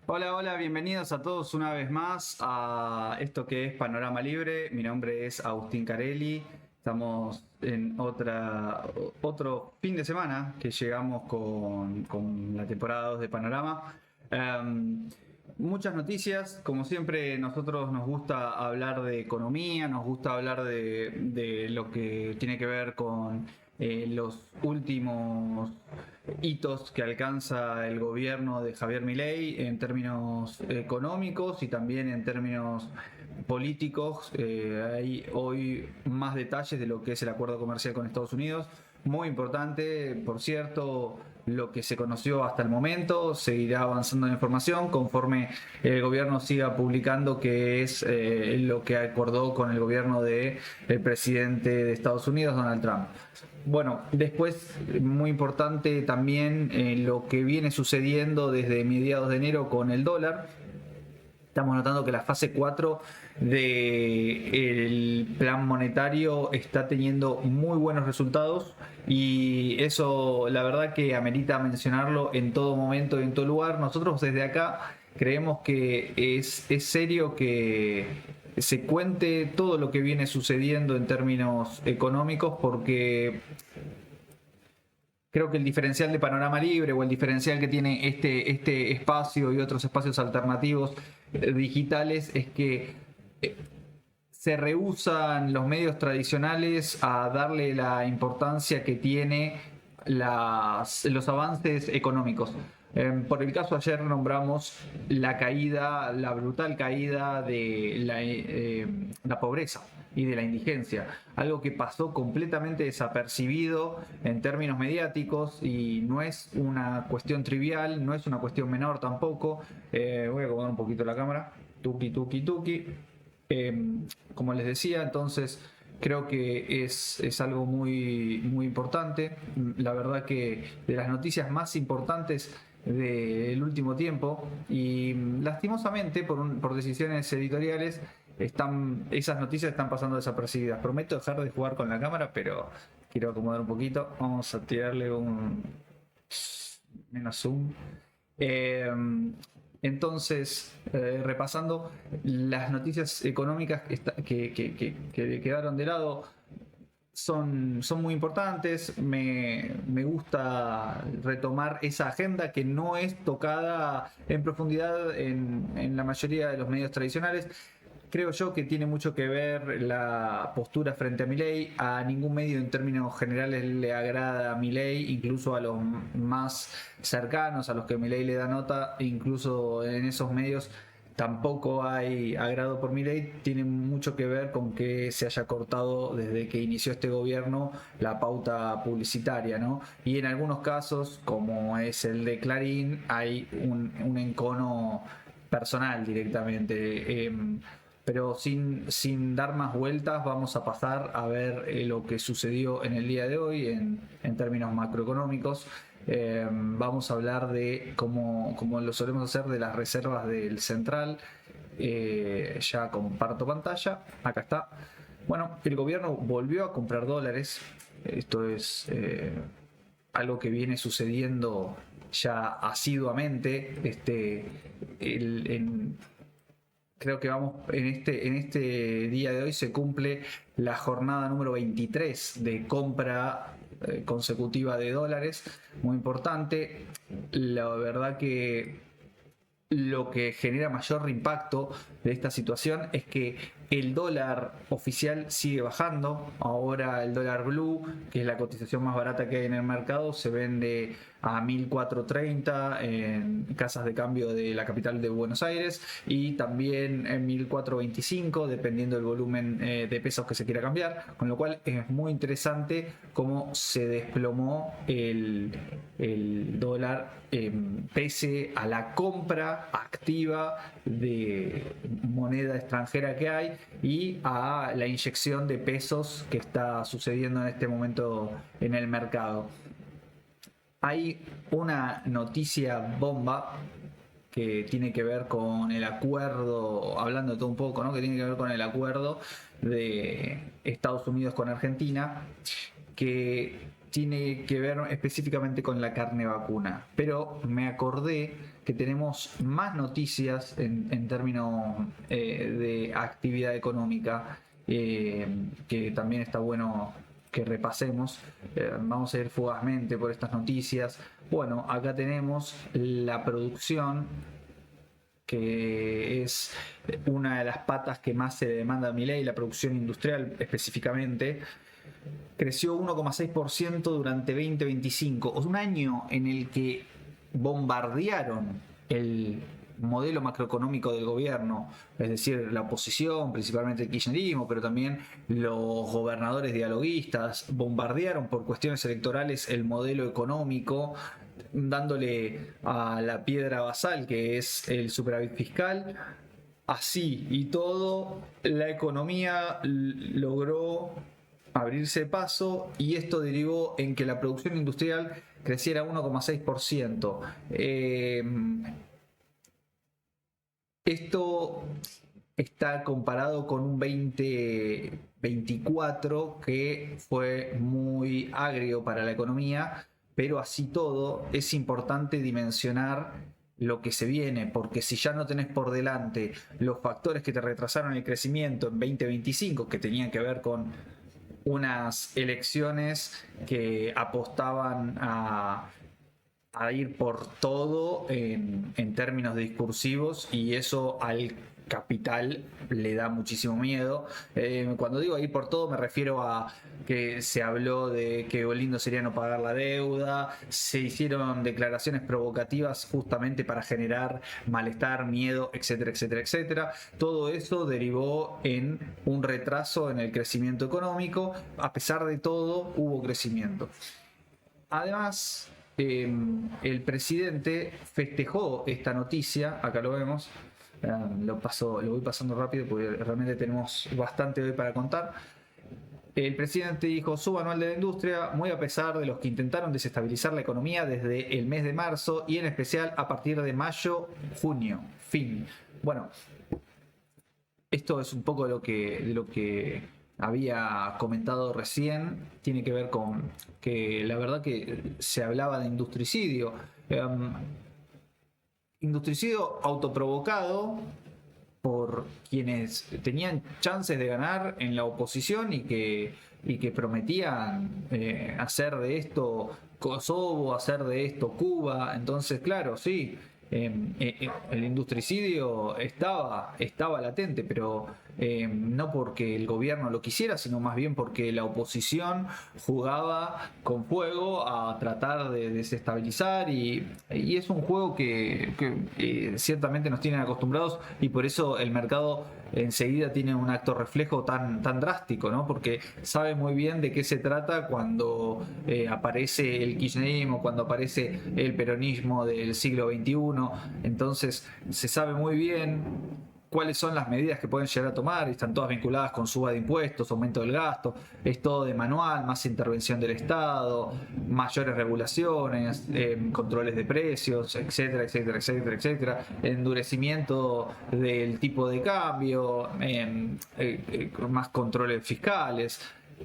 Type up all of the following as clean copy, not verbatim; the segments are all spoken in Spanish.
Hola, hola, bienvenidos a todos una vez más a esto que es Panorama Libre. Mi nombre es Agustín Carelli. Estamos en otro fin de semana que llegamos con la temporada 2 de Panorama. Em, Muchas noticias, como siempre nosotros nos gusta hablar de economía, nos gusta hablar de lo que tiene que ver con los últimos hitos que alcanza el gobierno de Javier Milei en términos económicos y también en términos políticos. Hay hoy más detalles de lo que es el acuerdo comercial con Estados Unidos. Muy importante, por cierto, lo que se conoció hasta el momento. Seguirá avanzando la información conforme el gobierno siga publicando qué es lo que acordó con el gobierno del presidente de Estados Unidos, Donald Trump. Bueno, después, muy importante también lo que viene sucediendo desde mediados de enero con el dólar. Estamos notando que la fase 4 del plan monetario está teniendo muy buenos resultados y eso la verdad que amerita mencionarlo en todo momento y en todo lugar. Nosotros desde acá creemos que es serio que se cuente todo lo que viene sucediendo en términos económicos porque creo que el diferencial de Panorama Libre o el diferencial que tiene este espacio y otros espacios alternativos digitales es que eh, se rehúsan los medios tradicionales a darle la importancia que tiene los avances económicos. Por el caso ayer nombramos la caída, la brutal caída de la pobreza y de la indigencia, algo que pasó completamente desapercibido en términos mediáticos y no es una cuestión trivial, no es una cuestión menor tampoco. Voy a acomodar un poquito la cámara, tuki tuki tuki. Como les decía, entonces creo que es algo muy importante. La verdad que de las noticias más importantes del último tiempo y lastimosamente por decisiones editoriales esas noticias están pasando desapercibidas. Prometo dejar de jugar con la cámara, pero quiero acomodar un poquito. Vamos a tirarle un menos zoom. Eh, entonces, repasando las noticias económicas que quedaron de lado, son muy importantes. Me gusta retomar esa agenda que no es tocada en profundidad en la mayoría de los medios tradicionales. Creo yo que tiene mucho que ver la postura frente a Milei. A ningún medio en términos generales le agrada a Milei, incluso a los más cercanos, a los que Milei le da nota, incluso en esos medios tampoco hay agrado por Milei. Tiene mucho que ver con que se haya cortado desde que inició este gobierno la pauta publicitaria, ¿no? Y en algunos casos, como es el de Clarín, hay un encono personal directamente. Pero sin dar más vueltas, vamos a pasar a ver lo que sucedió en el día de hoy en términos macroeconómicos. Vamos a hablar de, como lo solemos hacer, de las reservas del central. Ya comparto pantalla, acá está. Bueno, el gobierno volvió a comprar dólares. Esto es algo que viene sucediendo ya asiduamente. Creo que vamos en este día de hoy se cumple la jornada número 23 de compra consecutiva de dólares, muy importante. La verdad que lo que genera mayor impacto de esta situación es que el dólar oficial sigue bajando. Ahora el dólar blue, que es la cotización más barata que hay en el mercado, se vende a 1430 en casas de cambio de la capital de Buenos Aires y también en 1425 dependiendo del volumen de pesos que se quiera cambiar, con lo cual es muy interesante cómo se desplomó el dólar pese a la compra activa de moneda extranjera que hay y a la inyección de pesos que está sucediendo en este momento en el mercado. Hay una noticia bomba que tiene que ver con el acuerdo, hablando de todo un poco, ¿no? Que tiene que ver con el acuerdo de Estados Unidos con Argentina, que tiene que ver específicamente con la carne vacuna. Pero me acordé que tenemos más noticias en términos de actividad económica, que también está bueno que repasemos. Vamos a ir fugazmente por estas noticias. Bueno, acá tenemos la producción, que es una de las patas que más se demanda a Milei, la producción industrial específicamente. Creció 1,6% durante 2025, un año en el que bombardearon el modelo macroeconómico del gobierno, es decir, la oposición, principalmente el kirchnerismo, pero también los gobernadores dialoguistas, bombardearon por cuestiones electorales el modelo económico, dándole a la piedra basal, que es el superávit fiscal. Así y todo, la economía logró abrirse paso y esto derivó en que la producción industrial creciera 1,6%. Esto está comparado con un 2024 que fue muy agrio para la economía, pero así todo es importante dimensionar lo que se viene, porque si ya no tenés por delante los factores que te retrasaron el crecimiento en 2025, que tenían que ver con unas elecciones que apostaban a ir por todo en términos discursivos, y eso al capital le da muchísimo miedo. Cuando digo ir por todo me refiero a que se habló de que lindo sería no pagar la deuda, se hicieron declaraciones provocativas justamente para generar malestar, miedo, etcétera, etcétera, etcétera. Todo eso derivó en un retraso en el crecimiento económico. A pesar de todo, hubo crecimiento. Además, el presidente festejó esta noticia, acá lo vemos, lo voy pasando rápido porque realmente tenemos bastante hoy para contar. El presidente dijo: subanual de la industria, muy a pesar de los que intentaron desestabilizar la economía desde el mes de marzo y en especial a partir de mayo, junio, fin. Bueno, esto es un poco de lo que había comentado recién. Tiene que ver con que la verdad que se hablaba de industricidio. Industricidio autoprovocado por quienes tenían chances de ganar en la oposición y que prometían hacer de esto Kosovo, hacer de esto Cuba. Entonces, claro, sí, el industricidio estaba latente, pero no porque el gobierno lo quisiera, sino más bien porque la oposición jugaba con fuego a tratar de desestabilizar, y es un juego que ciertamente nos tienen acostumbrados, y por eso el mercado enseguida tiene un acto reflejo tan drástico, ¿no? Porque sabe muy bien de qué se trata cuando aparece el kirchnerismo, cuando aparece el peronismo del siglo XXI. Entonces se sabe muy bien cuáles son las medidas que pueden llegar a tomar, y están todas vinculadas con suba de impuestos, aumento del gasto. Es todo de manual, más intervención del Estado, mayores regulaciones, controles de precios, etcétera, etcétera, etcétera, etcétera, endurecimiento del tipo de cambio, más controles fiscales.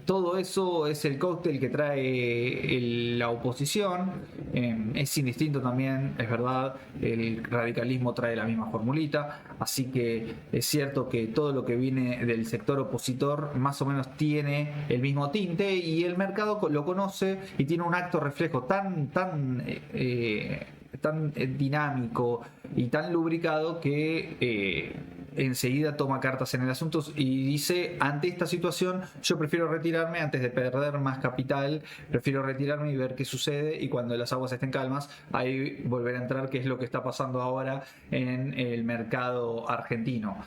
Todo eso es el cóctel que trae la oposición. Es indistinto también, es verdad, el radicalismo trae la misma formulita, así que es cierto que todo lo que viene del sector opositor más o menos tiene el mismo tinte, y el mercado lo conoce y tiene un acto reflejo tan dinámico y tan lubricado que enseguida toma cartas en el asunto y dice: ante esta situación yo prefiero retirarme antes de perder más capital, prefiero retirarme y ver qué sucede, y cuando las aguas estén calmas ahí volver a entrar, que es lo que está pasando ahora en el mercado argentino.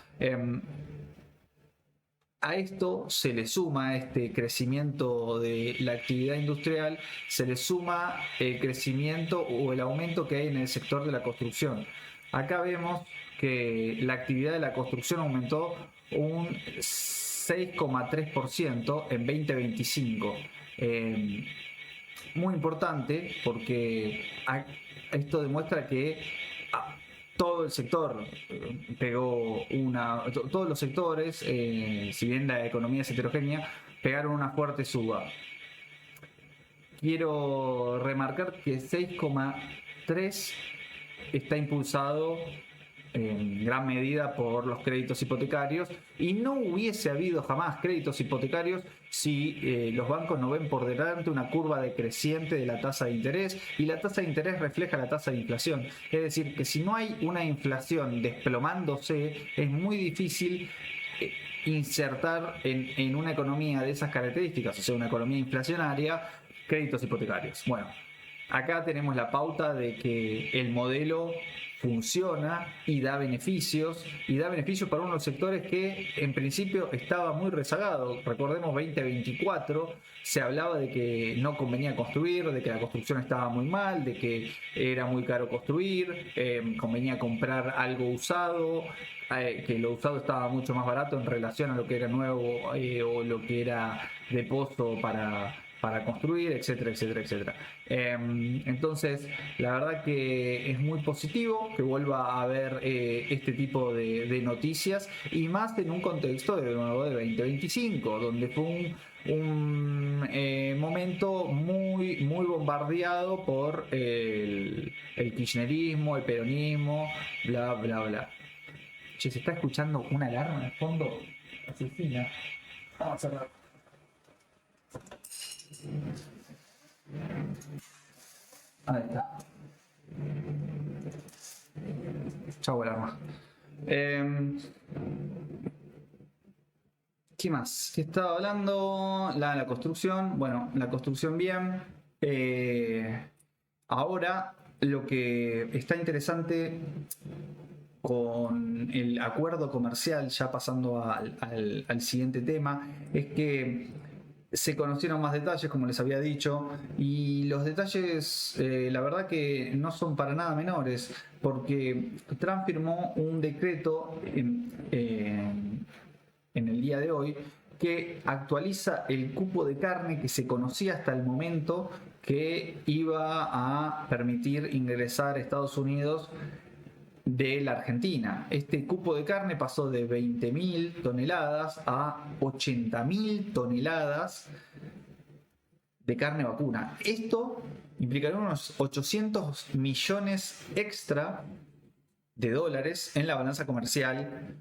A esto se le suma este crecimiento de la actividad industrial, se le suma el crecimiento o el aumento que hay en el sector de la construcción. Acá vemos que la actividad de la construcción aumentó un 6,3% en 2025. Muy importante, porque esto demuestra que todo el sector pegó todos los sectores, si bien la economía es heterogénea, pegaron una fuerte suba. quiero remarcar que 6,3 está impulsado en gran medida por los créditos hipotecarios, y no hubiese habido jamás créditos hipotecarios si los bancos no ven por delante una curva decreciente de la tasa de interés, y la tasa de interés refleja la tasa de inflación. Es decir, que si no hay una inflación desplomándose, es muy difícil insertar en una economía de esas características, o sea, una economía inflacionaria, créditos hipotecarios. Bueno, acá tenemos la pauta de que el modelo funciona y da beneficios para unos sectores que en principio estaba muy rezagado. Recordemos 2024, se hablaba de que no convenía construir, de que la construcción estaba muy mal, de que era muy caro construir, convenía comprar algo usado, que lo usado estaba mucho más barato en relación a lo que era nuevo o lo que era de pozo para construir, etcétera, etcétera, etcétera. Entonces, la verdad que es muy positivo que vuelva a haber este tipo de noticias, y más en un contexto de nuevo de 2025, donde fue un momento muy, muy bombardeado por el kirchnerismo, el peronismo, bla, bla, bla. Che, se está escuchando una alarma de fondo asesina. Vamos a cerrar. Ahí está. Chau, alarma. ¿Qué más? ¿Qué estaba hablando? La construcción. Bueno, la construcción bien. Ahora, lo que está interesante con el acuerdo comercial, ya pasando al siguiente tema, es que se conocieron más detalles, como les había dicho, y los detalles, la verdad que no son para nada menores, porque Trump firmó un decreto en el día de hoy que actualiza el cupo de carne que se conocía hasta el momento, que iba a permitir ingresar a Estados Unidos de la Argentina. Este cupo de carne pasó de 20.000 toneladas a 80.000 toneladas de carne vacuna. Esto implicará unos 800 millones extra de dólares en la balanza comercial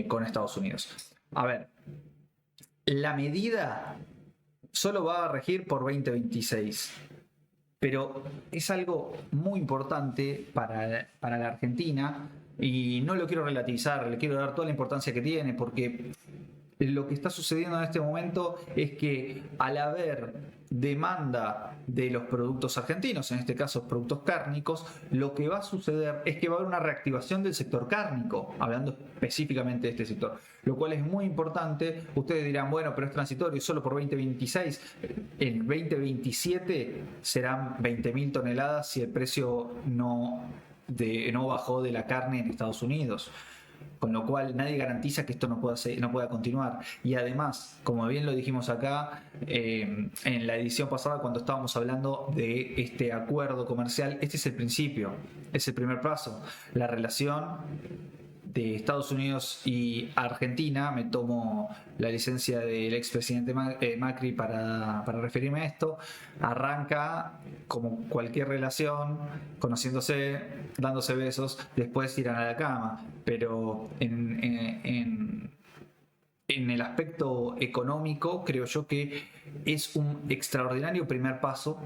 con Estados Unidos. A ver, la medida solo va a regir por 2026. Pero es algo muy importante para la Argentina, y no lo quiero relativizar, le quiero dar toda la importancia que tiene, porque lo que está sucediendo en este momento es que al haber demanda de los productos argentinos, en este caso productos cárnicos, lo que va a suceder es que va a haber una reactivación del sector cárnico, hablando específicamente de este sector, lo cual es muy importante. Ustedes dirán, bueno, pero es transitorio, solo por 2026. En 2027 serán 20.000 toneladas si el precio no bajó de la carne en Estados Unidos. Con lo cual nadie garantiza que esto no pueda continuar. Y además, como bien lo dijimos acá en la edición pasada, cuando estábamos hablando de este acuerdo comercial, este es el principio, es el primer paso. La relación de Estados Unidos y Argentina, me tomo la licencia del expresidente Macri para referirme a esto, arranca como cualquier relación, conociéndose, dándose besos, después irán a la cama, pero en el aspecto económico creo yo que es un extraordinario primer paso,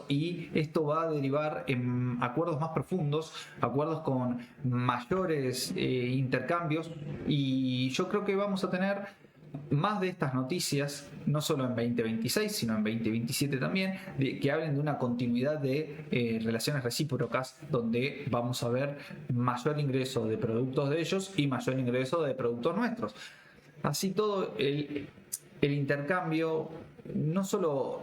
y esto va a derivar en acuerdos más profundos, acuerdos con mayores intercambios, y yo creo que vamos a tener más de estas noticias, no solo en 2026, sino en 2027 también, que hablen de una continuidad de relaciones recíprocas, donde vamos a ver mayor ingreso de productos de ellos y mayor ingreso de productos nuestros. Así todo el intercambio, no solo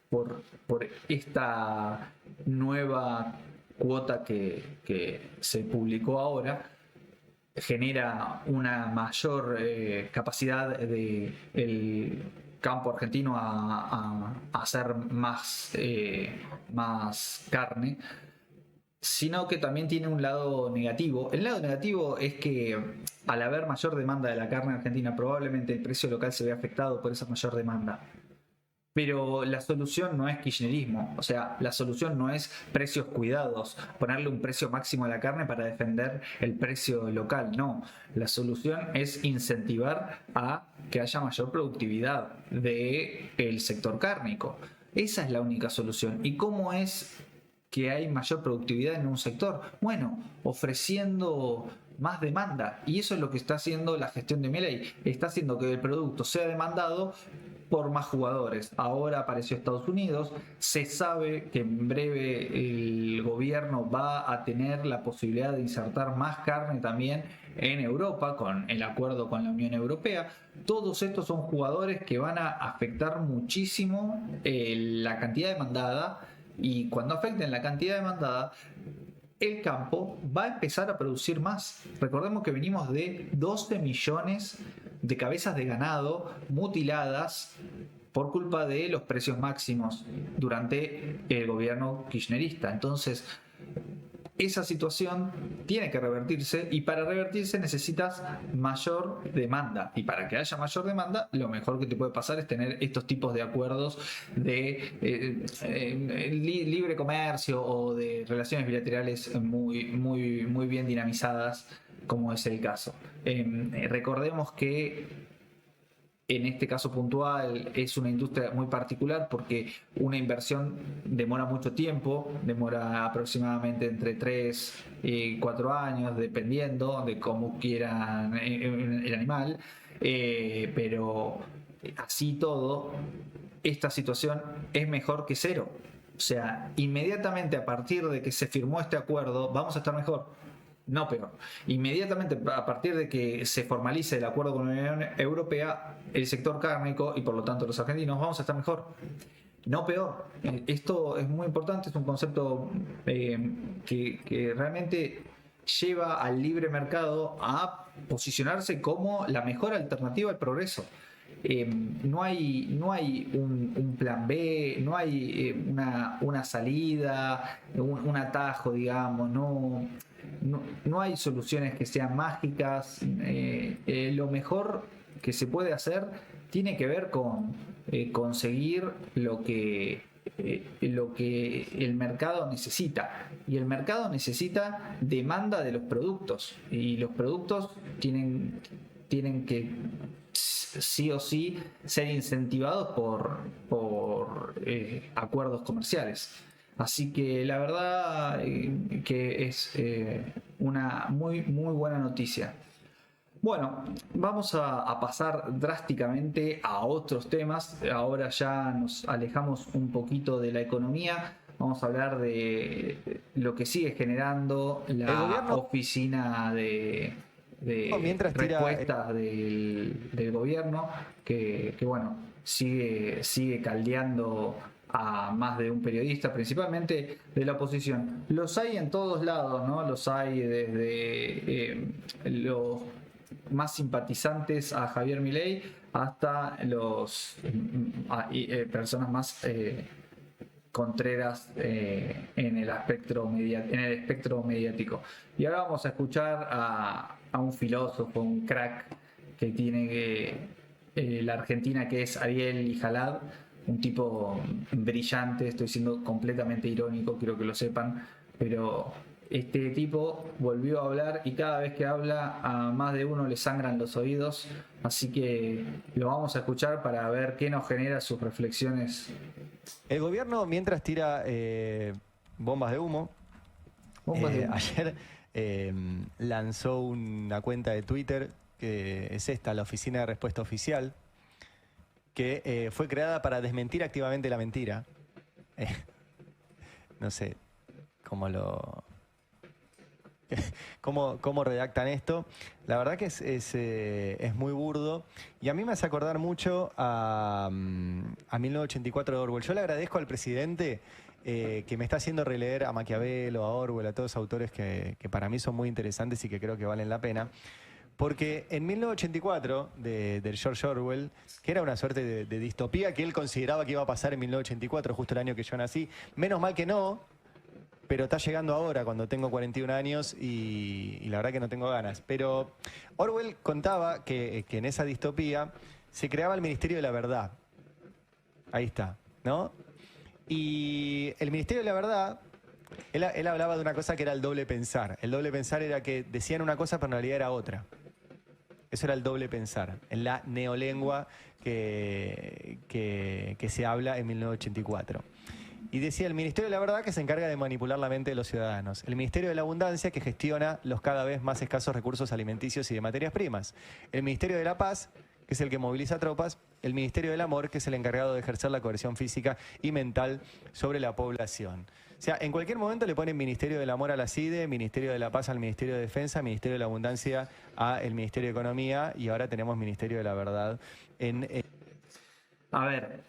por esta nueva cuota que se publicó ahora, genera una mayor capacidad del campo argentino a hacer más carne, sino que también tiene un lado negativo. El lado negativo es que al haber mayor demanda de la carne argentina, probablemente el precio local se vea afectado por esa mayor demanda. Pero la solución no es kirchnerismo, o sea, la solución no es precios cuidados, ponerle un precio máximo a la carne para defender el precio local, no. La solución es incentivar a que haya mayor productividad del sector cárnico. Esa es la única solución. ¿Y cómo es que hay mayor productividad en un sector? Bueno, ofreciendo más demanda. Y eso es lo que está haciendo la gestión de Milei. Está haciendo que el producto sea demandado por más jugadores. Ahora apareció Estados Unidos. Se sabe que en breve el gobierno va a tener la posibilidad de insertar más carne también en Europa con el acuerdo con la Unión Europea. Todos estos son jugadores que van a afectar muchísimo la cantidad demandada, y cuando afecten la cantidad demandada, el campo va a empezar a producir más. Recordemos que venimos de 12 millones de cabezas de ganado mutiladas por culpa de los precios máximos durante el gobierno kirchnerista. Entonces, esa situación tiene que revertirse, y para revertirse necesitas mayor demanda, y para que haya mayor demanda lo mejor que te puede pasar es tener estos tipos de acuerdos de libre comercio o de relaciones bilaterales muy bien dinamizadas, como es el caso. Recordemos que en este caso puntual es una industria muy particular porque una inversión demora mucho tiempo, demora aproximadamente entre 3 y 4 años, dependiendo de cómo quieran el animal, pero así todo, esta situación es mejor que cero. O sea, inmediatamente a partir de que se firmó este acuerdo, vamos a estar mejor, no peor. Inmediatamente a partir de que se formalice el acuerdo con la Unión Europea, el sector cárnico y por lo tanto los argentinos vamos a estar mejor, no peor. Esto es muy importante, es un concepto que realmente lleva al libre mercado a posicionarse como la mejor alternativa al progreso. No hay un plan B, no hay una salida, un atajo, digamos, no hay soluciones que sean mágicas. Lo mejor que se puede hacer tiene que ver con conseguir lo que el mercado necesita, y el mercado necesita demanda de los productos, y los productos tienen que sí o sí ser incentivados por acuerdos comerciales. Así que la verdad que es una muy buena noticia. Bueno, vamos a pasar drásticamente a otros temas. Ahora ya nos alejamos un poquito de la economía. Vamos a hablar de lo que sigue generando la oficina de respuestas del gobierno, que bueno, sigue caldeando a más de un periodista, principalmente de la oposición. Los hay en todos lados, ¿no? Los hay desde los más simpatizantes a Javier Milei hasta los personas más contreras en el espectro mediático. Y ahora vamos a escuchar a un filósofo, un crack que tiene la Argentina, que es Ariel Jalad, un tipo brillante. Estoy siendo completamente irónico, quiero que lo sepan, pero este tipo volvió a hablar, y cada vez que habla a más de uno le sangran los oídos, así que lo vamos a escuchar para ver qué nos genera sus reflexiones. El gobierno mientras tira bombas de humo. Ayer lanzó una cuenta de Twitter, que es esta, la Oficina de Respuesta Oficial, que fue creada para desmentir activamente la mentira. No sé cómo redactan esto. La verdad que es muy burdo, y a mí me hace acordar mucho a 1984 de Orwell. Yo le agradezco al presidente que me está haciendo releer a Maquiavelo, a Orwell, a todos autores que para mí son muy interesantes y que creo que valen la pena. Porque en 1984, de George Orwell, que era una suerte de distopía que él consideraba que iba a pasar en 1984, justo el año que yo nací, menos mal que no, pero está llegando ahora cuando tengo 41 años y la verdad que no tengo ganas. Pero Orwell contaba que en esa distopía se creaba el Ministerio de la Verdad. Ahí está, ¿no? Y el Ministerio de la Verdad, él hablaba de una cosa que era el doble pensar. El doble pensar era que decían una cosa pero en realidad era otra. Eso era el doble pensar, en la neolengua que se habla en 1984. Y decía el Ministerio de la Verdad, que se encarga de manipular la mente de los ciudadanos. El Ministerio de la Abundancia, que gestiona los cada vez más escasos recursos alimenticios y de materias primas. El Ministerio de la Paz, que es el que moviliza tropas. El Ministerio del Amor, que es el encargado de ejercer la coerción física y mental sobre la población. O sea, en cualquier momento le ponen Ministerio del Amor a la CIDE, Ministerio de la Paz al Ministerio de Defensa, Ministerio de la Abundancia al Ministerio de Economía, y ahora tenemos Ministerio de la Verdad en... A ver,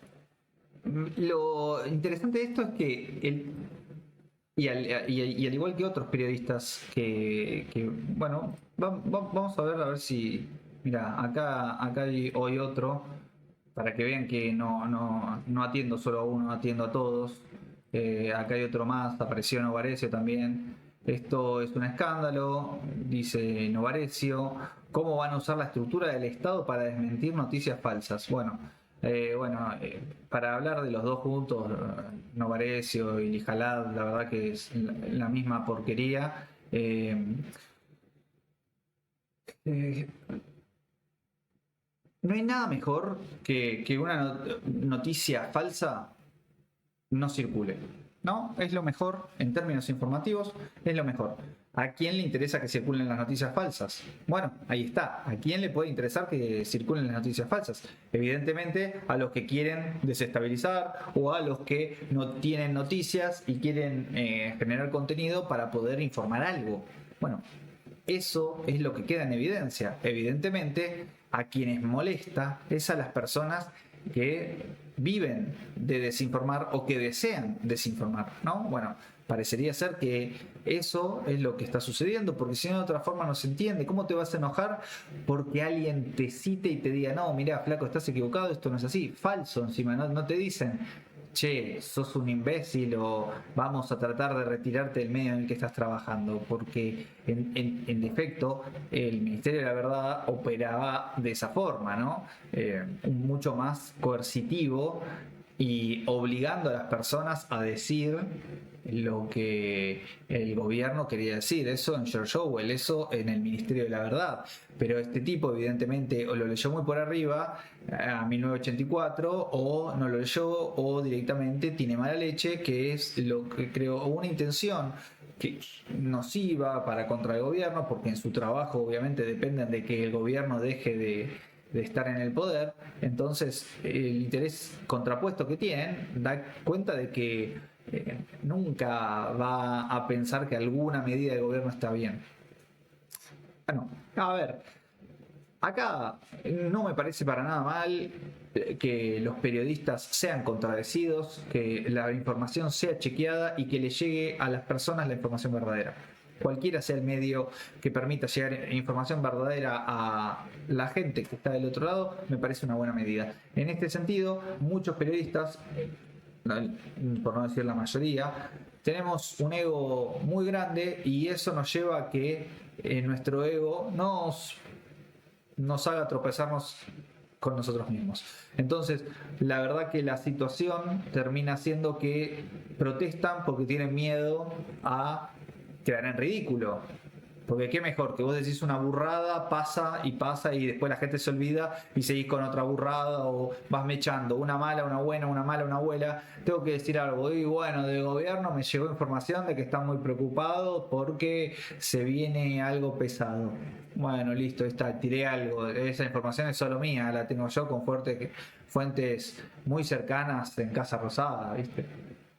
lo interesante de esto es que al igual que otros periodistas bueno, vamos a ver si... Mira, acá hay hoy otro, para que vean que no atiendo solo a uno, atiendo a todos. Acá hay otro más, apareció Novarecio también. Esto es un escándalo, dice Novarecio. ¿Cómo van a usar la estructura del Estado para desmentir noticias falsas? Bueno, para hablar de los dos juntos, Novarecio y Lijalad, la verdad que es la misma porquería. No hay nada mejor que una noticia falsa no circule. ¿No? Es lo mejor en términos informativos, es lo mejor. ¿A quién le interesa que circulen las noticias falsas? Bueno, ahí está. ¿A quién le puede interesar que circulen las noticias falsas? Evidentemente a los que quieren desestabilizar o a los que no tienen noticias y quieren generar contenido para poder informar algo. Bueno, eso es lo que queda en evidencia. Evidentemente, a quienes molesta es a las personas que viven de desinformar o que desean desinformar, ¿no? Bueno, parecería ser que eso es lo que está sucediendo, porque si no, de otra forma no se entiende. ¿Cómo te vas a enojar porque alguien te cite y te diga, no, mirá, flaco, estás equivocado, esto no es así? Falso encima, no te dicen, che, sos un imbécil o vamos a tratar de retirarte del medio en el que estás trabajando, porque en defecto el Ministerio de la Verdad operaba de esa forma, ¿no? Mucho más coercitivo y obligando a las personas a decir lo que el gobierno quería decir. Eso en George Orwell, eso en el Ministerio de la Verdad. Pero este tipo evidentemente o lo leyó muy por arriba a 1984 o no lo leyó o directamente tiene mala leche, que es lo que creó una intención que nociva para contra el gobierno, porque en su trabajo obviamente dependen de que el gobierno deje de estar en el poder. Entonces el interés contrapuesto que tienen da cuenta de que nunca va a pensar que alguna medida del gobierno está bien. Bueno, a ver, acá no me parece para nada mal que los periodistas sean contradecidos, que la información sea chequeada y que le llegue a las personas la información verdadera. Cualquiera sea el medio que permita llegar información verdadera a la gente que está del otro lado, me parece una buena medida. En este sentido, muchos periodistas, por no decir la mayoría, tenemos un ego muy grande y eso nos lleva a que nuestro ego nos haga tropezarnos con nosotros mismos. Entonces, la verdad que la situación termina siendo que protestan porque tienen miedo a quedar en ridículo. Porque qué mejor que vos decís una burrada, pasa y después la gente se olvida y seguís con otra burrada o vas mechando una mala, una buena, una mala, una abuela. Tengo que decir algo. Y bueno, del gobierno me llegó información de que están muy preocupados porque se viene algo pesado. Bueno, listo, está, tiré algo. Esa información es solo mía, la tengo yo con fuentes muy cercanas en Casa Rosada, ¿viste?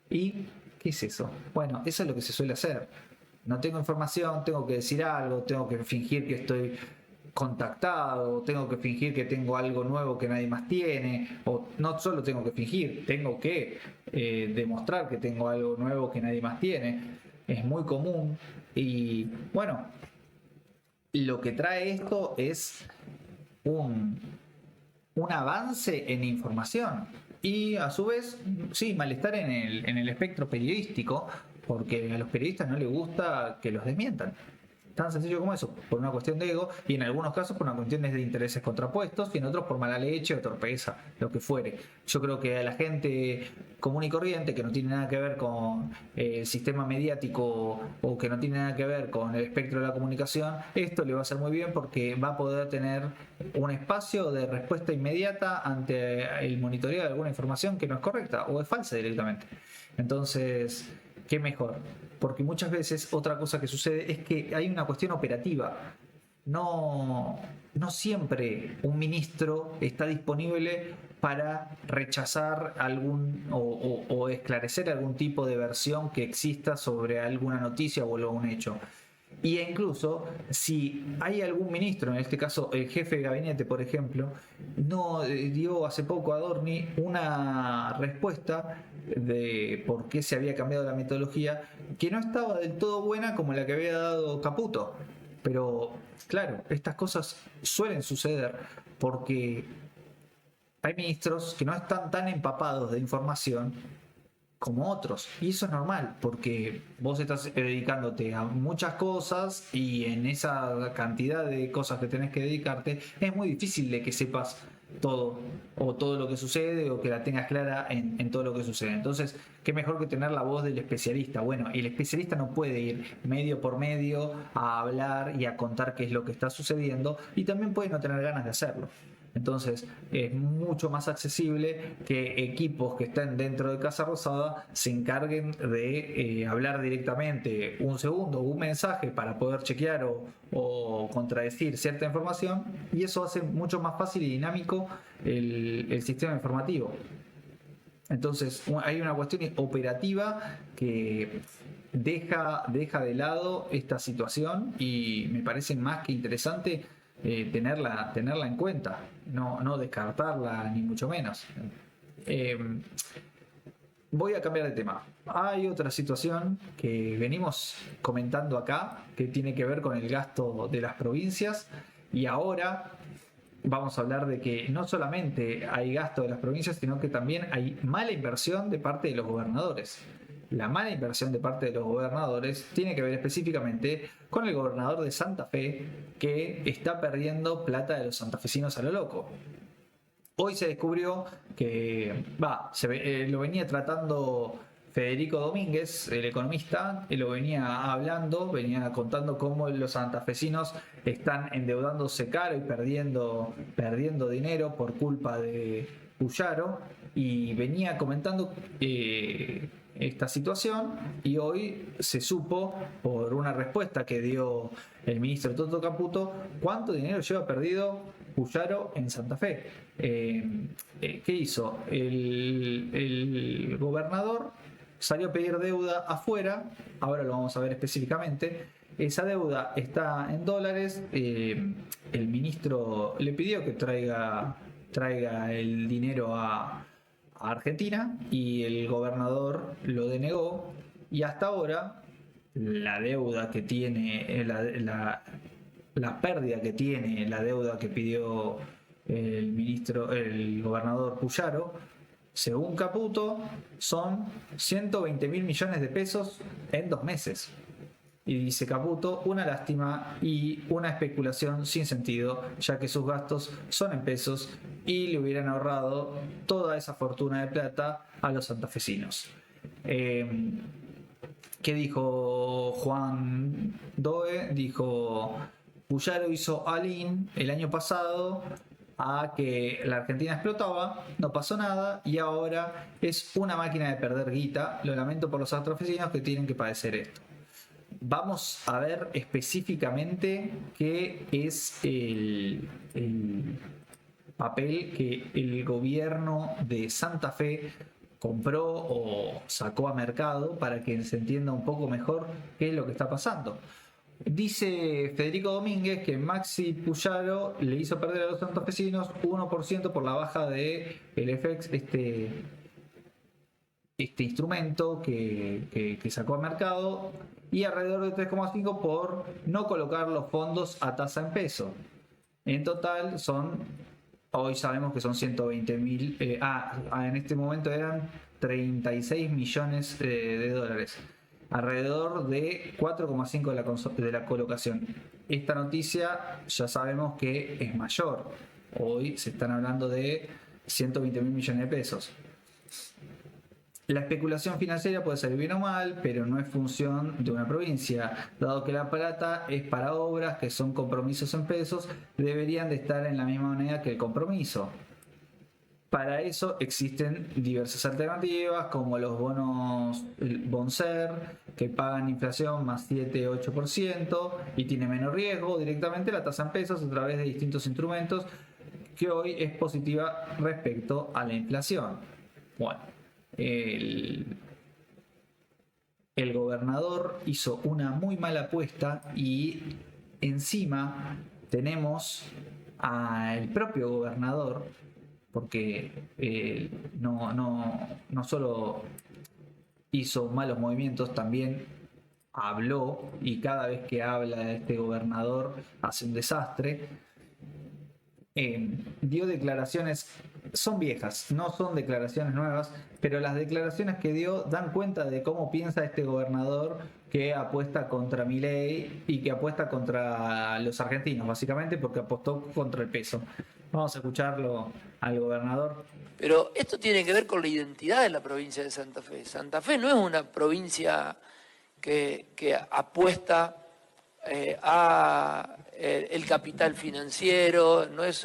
¿Y qué es eso? Bueno, eso es lo que se suele hacer. No tengo información, tengo que decir algo, tengo que fingir que estoy contactado, tengo que fingir que tengo algo nuevo que nadie más tiene, o no solo tengo que fingir, tengo que demostrar que tengo algo nuevo que nadie más tiene. Es muy común y bueno, lo que trae esto es un avance en información y a su vez, sí, malestar en el espectro periodístico, porque a los periodistas no les gusta que los desmientan. Tan sencillo como eso, por una cuestión de ego, y en algunos casos por una cuestión de intereses contrapuestos, y en otros por mala leche o torpeza, lo que fuere. Yo creo que a la gente común y corriente, que no tiene nada que ver con el sistema mediático o que no tiene nada que ver con el espectro de la comunicación, esto le va a hacer muy bien porque va a poder tener un espacio de respuesta inmediata ante el monitoreo de alguna información que no es correcta o es falsa directamente. Entonces, ¿qué mejor? Porque muchas veces otra cosa que sucede es que hay una cuestión operativa. No siempre un ministro está disponible para rechazar algún o esclarecer algún tipo de versión que exista sobre alguna noticia o algún hecho. Y incluso si hay algún ministro, en este caso el jefe de gabinete, por ejemplo, no dio hace poco a Adorni una respuesta de por qué se había cambiado la metodología, que no estaba del todo buena como la que había dado Caputo. Pero claro, estas cosas suelen suceder porque hay ministros que no están tan empapados de información como otros. Y eso es normal, porque vos estás dedicándote a muchas cosas y en esa cantidad de cosas que tenés que dedicarte es muy difícil de que sepas todo o todo lo que sucede o que la tengas clara en todo lo que sucede. Entonces, qué mejor que tener la voz del especialista. Bueno, el especialista no puede ir medio por medio a hablar y a contar qué es lo que está sucediendo y también puede no tener ganas de hacerlo. Entonces es mucho más accesible que equipos que estén dentro de Casa Rosada se encarguen de hablar directamente un segundo o un mensaje para poder chequear o contradecir cierta información, y eso hace mucho más fácil y dinámico el sistema informativo. Entonces hay una cuestión operativa que deja de lado esta situación y me parece más que interesante tenerla en cuenta, no descartarla ni mucho menos. Voy a cambiar de tema. Hay otra situación que venimos comentando acá que tiene que ver con el gasto de las provincias, y ahora vamos a hablar de que no solamente hay gasto de las provincias, sino que también hay mala inversión de parte de los gobernadores. La mala inversión de parte de los gobernadores tiene que ver específicamente con el gobernador de Santa Fe, que está perdiendo plata de los santafesinos a lo loco. Hoy se descubrió que lo venía tratando Federico Domínguez, el economista, lo venía hablando, venía contando cómo los santafesinos están endeudándose caro y perdiendo dinero por culpa de Puyaro, y venía comentando esta situación, y hoy se supo por una respuesta que dio el ministro Toto Caputo cuánto dinero lleva perdido Puyaro en Santa Fe. ¿Qué hizo? El gobernador salió a pedir deuda afuera, ahora lo vamos a ver específicamente. Esa deuda está en dólares. El ministro le pidió que traiga el dinero a Argentina y el gobernador lo denegó, y hasta ahora la deuda que tiene, la pérdida que tiene la deuda que pidió el gobernador Puyaro, según Caputo, son 120.000 millones de pesos en 2 meses. Y dice Caputo, una lástima y una especulación sin sentido, ya que sus gastos son en pesos y le hubieran ahorrado toda esa fortuna de plata a los santafesinos. ¿Qué dijo Juan Doe? Dijo: Puyaro hizo all-in el año pasado a que la Argentina explotaba, no pasó nada y ahora es una máquina de perder guita. Lo lamento por los santafesinos que tienen que padecer esto. Vamos a ver específicamente qué es el papel que el gobierno de Santa Fe compró o sacó a mercado para que se entienda un poco mejor qué es lo que está pasando. Dice Federico Domínguez que Maxi Puyaro le hizo perder a los santafesinos 1% por la baja de el FX, este instrumento que sacó al mercado, y alrededor de 3,5 por no colocar los fondos a tasa en peso. En total hoy sabemos que son 120.000, en este momento eran 36 millones de dólares. alrededor de 4,5 de la colocación. Esta noticia ya sabemos que es mayor. Hoy se están hablando de 120 mil millones de pesos. La especulación financiera puede ser bien o mal, pero no es función de una provincia. Dado que la plata es para obras que son compromisos en pesos, deberían de estar en la misma moneda que el compromiso. Para eso existen diversas alternativas, como los bonos Bonser, que pagan inflación más 7-8% y tiene menos riesgo, directamente la tasa en pesos a través de distintos instrumentos, que hoy es positiva respecto a la inflación. Bueno, el gobernador hizo una muy mala apuesta y encima tenemos al propio gobernador, porque no solo hizo malos movimientos, también habló, y cada vez que habla este gobernador hace un desastre. Dio declaraciones, son viejas, no son declaraciones nuevas, pero las declaraciones que dio dan cuenta de cómo piensa este gobernador, que apuesta contra Milei y que apuesta contra los argentinos, básicamente porque apostó contra el peso. Vamos a escucharlo al gobernador. Pero esto tiene que ver con la identidad de la provincia de Santa Fe. Santa Fe no es una provincia que apuesta a el capital financiero, no es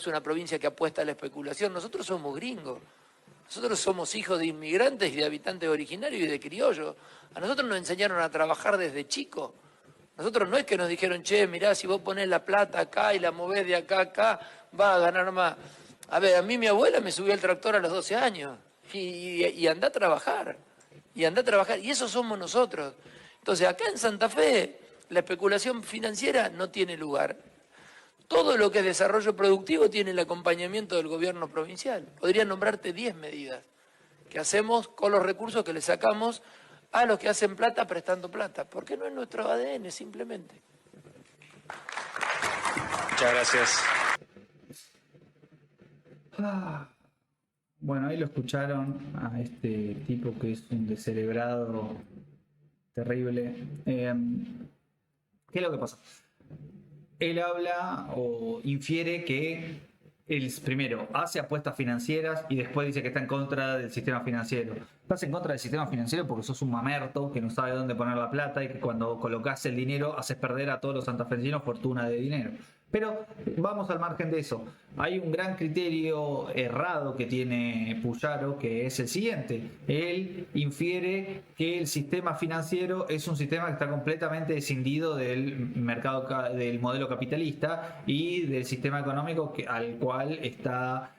una provincia que apuesta a la especulación. Nosotros somos gringos, nosotros somos hijos de inmigrantes y de habitantes originarios y de criollos. A nosotros nos enseñaron a trabajar desde chicos. Nosotros no es que nos dijeron, che, mirá, si vos ponés la plata acá y la movés de acá a acá, vas a ganar más. A ver, a mí mi abuela me subió al tractor a los 12 años y andá a trabajar. Y andá a trabajar. Y eso somos nosotros. Entonces, acá en Santa Fe, la especulación financiera no tiene lugar. Todo lo que es desarrollo productivo tiene el acompañamiento del gobierno provincial. Podría nombrarte 10 medidas que hacemos con los recursos que le sacamos a los que hacen plata prestando plata, porque no es nuestro ADN simplemente. Muchas gracias. Bueno, ahí lo escucharon a este tipo que es un descerebrado terrible. ¿Qué es lo que pasa? Él habla o infiere que él primero hace apuestas financieras y después dice que está en contra del sistema financiero. Estás en contra del sistema financiero porque sos un mamerto que no sabe dónde poner la plata y que cuando colocas el dinero haces perder a todos los santafesinos fortuna de dinero. Pero vamos al margen de eso. Hay un gran criterio errado que tiene Puyaro, que es el siguiente. Él infiere que el sistema financiero es un sistema que está completamente escindido del mercado, del modelo capitalista y del sistema económico al cual está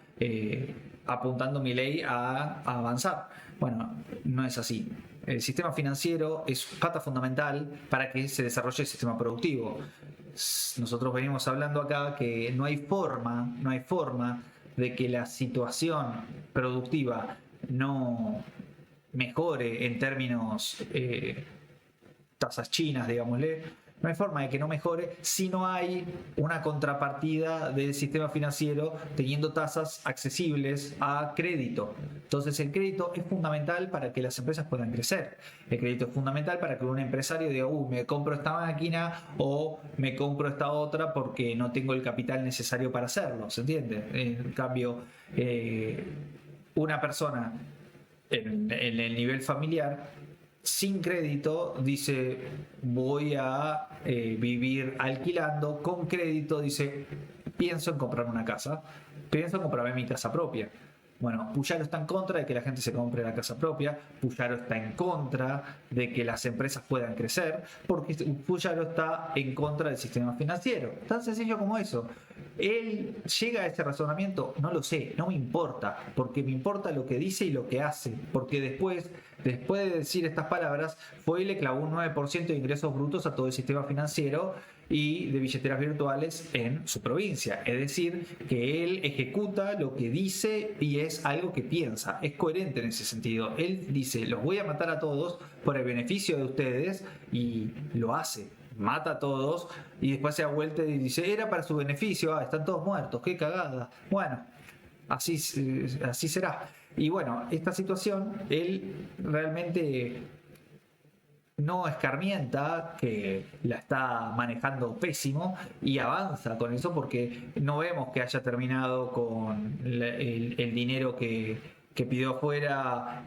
apuntando Milei a avanzar. Bueno, no es así. El sistema financiero es pata fundamental para que se desarrolle el sistema productivo. Nosotros venimos hablando acá que no hay forma de que la situación productiva no mejore en términos tasas chinas, digámosle. No hay forma de que no mejore si no hay una contrapartida del sistema financiero teniendo tasas accesibles a crédito. Entonces el crédito es fundamental para que las empresas puedan crecer. El crédito es fundamental para que un empresario diga, me compro esta máquina o me compro esta otra porque no tengo el capital necesario para hacerlo. ¿Se entiende? En cambio, una persona en el nivel familiar sin crédito dice voy a vivir alquilando, con crédito dice pienso en comprar una casa, pienso en comprarme mi casa propia. Bueno, Puyaro está en contra de que la gente se compre la casa propia, Puyaro está en contra de que las empresas puedan crecer, porque Puyaro está en contra del sistema financiero. Tan sencillo como eso. ¿Él llega a ese razonamiento? No lo sé, no me importa, porque me importa lo que dice y lo que hace, porque después de decir estas palabras, fue y le clavó un 9% de ingresos brutos a todo el sistema financiero y de billeteras virtuales en su provincia. Es decir, que él ejecuta lo que dice y es algo que piensa. Es coherente en ese sentido. Él dice, los voy a matar a todos por el beneficio de ustedes y lo hace. Mata a todos y después se da vuelta y dice, era para su beneficio, están todos muertos, qué cagada. Bueno, así será. Y bueno, esta situación, él realmente no escarmienta, que la está manejando pésimo y avanza con eso porque no vemos que haya terminado con el dinero que pidió afuera,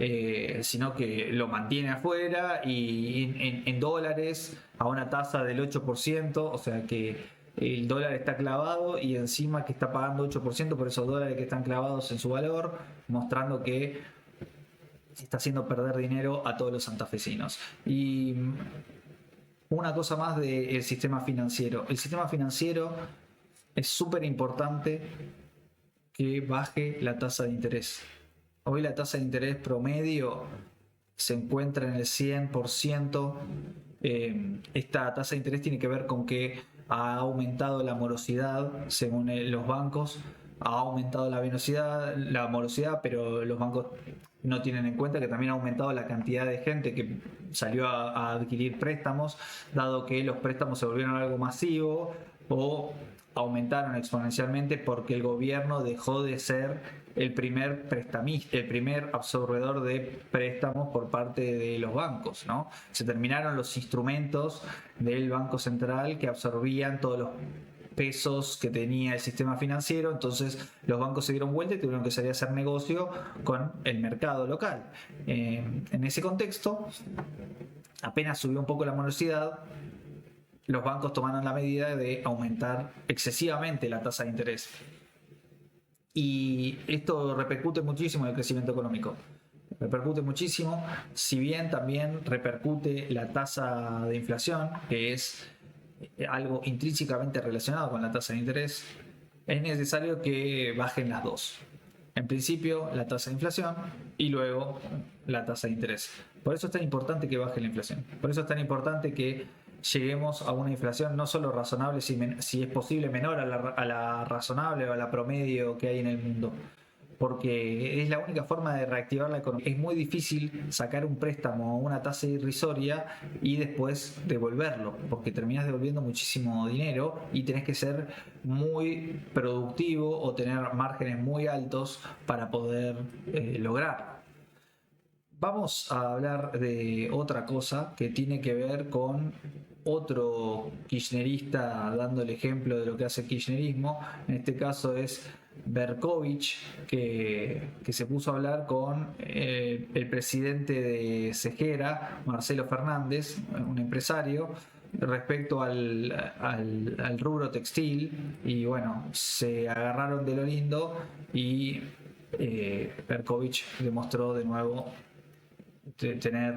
sino que lo mantiene afuera y en dólares a una tasa del 8%, o sea que el dólar está clavado y encima que está pagando 8% por esos dólares que están clavados en su valor, mostrando que está haciendo perder dinero a todos los santafesinos. Y una cosa más del sistema financiero. El sistema financiero es súper importante que baje la tasa de interés. Hoy la tasa de interés promedio se encuentra en el 100%. Esta tasa de interés tiene que ver con que ha aumentado la morosidad según los bancos, ha aumentado la morosidad, pero los bancos no tienen en cuenta que también ha aumentado la cantidad de gente que salió a adquirir préstamos, dado que los préstamos se volvieron algo masivo o aumentaron exponencialmente porque el gobierno dejó de ser el primer prestamista, el primer absorbedor de préstamos por parte de los bancos, ¿no? Se terminaron los instrumentos del Banco Central que absorbían todos los pesos que tenía el sistema financiero, entonces los bancos se dieron vuelta y tuvieron que salir a hacer negocio con el mercado local. En ese contexto, apenas subió un poco la morosidad, los bancos tomaron la medida de aumentar excesivamente la tasa de interés. Y esto repercute muchísimo en el crecimiento económico. Repercute muchísimo, si bien también repercute la tasa de inflación, que es algo intrínsecamente relacionado con la tasa de interés. Es necesario que bajen las dos. En principio, la tasa de inflación y luego la tasa de interés. Por eso es tan importante que baje la inflación. Por eso es tan importante que lleguemos a una inflación no solo razonable, si es posible menor a la razonable o a la promedio que hay en el mundo, porque es la única forma de reactivar la economía. Es muy difícil sacar un préstamo a una tasa irrisoria y después devolverlo, porque terminás devolviendo muchísimo dinero y tenés que ser muy productivo o tener márgenes muy altos para poder lograrlo. Vamos a hablar de otra cosa que tiene que ver con otro kirchnerista dando el ejemplo de lo que hace el kirchnerismo. En este caso es Berkovich, que se puso a hablar con el presidente de Cejera, Marcelo Fernández, un empresario, respecto al rubro textil, y bueno, se agarraron de lo lindo y Berkovich demostró de nuevo tener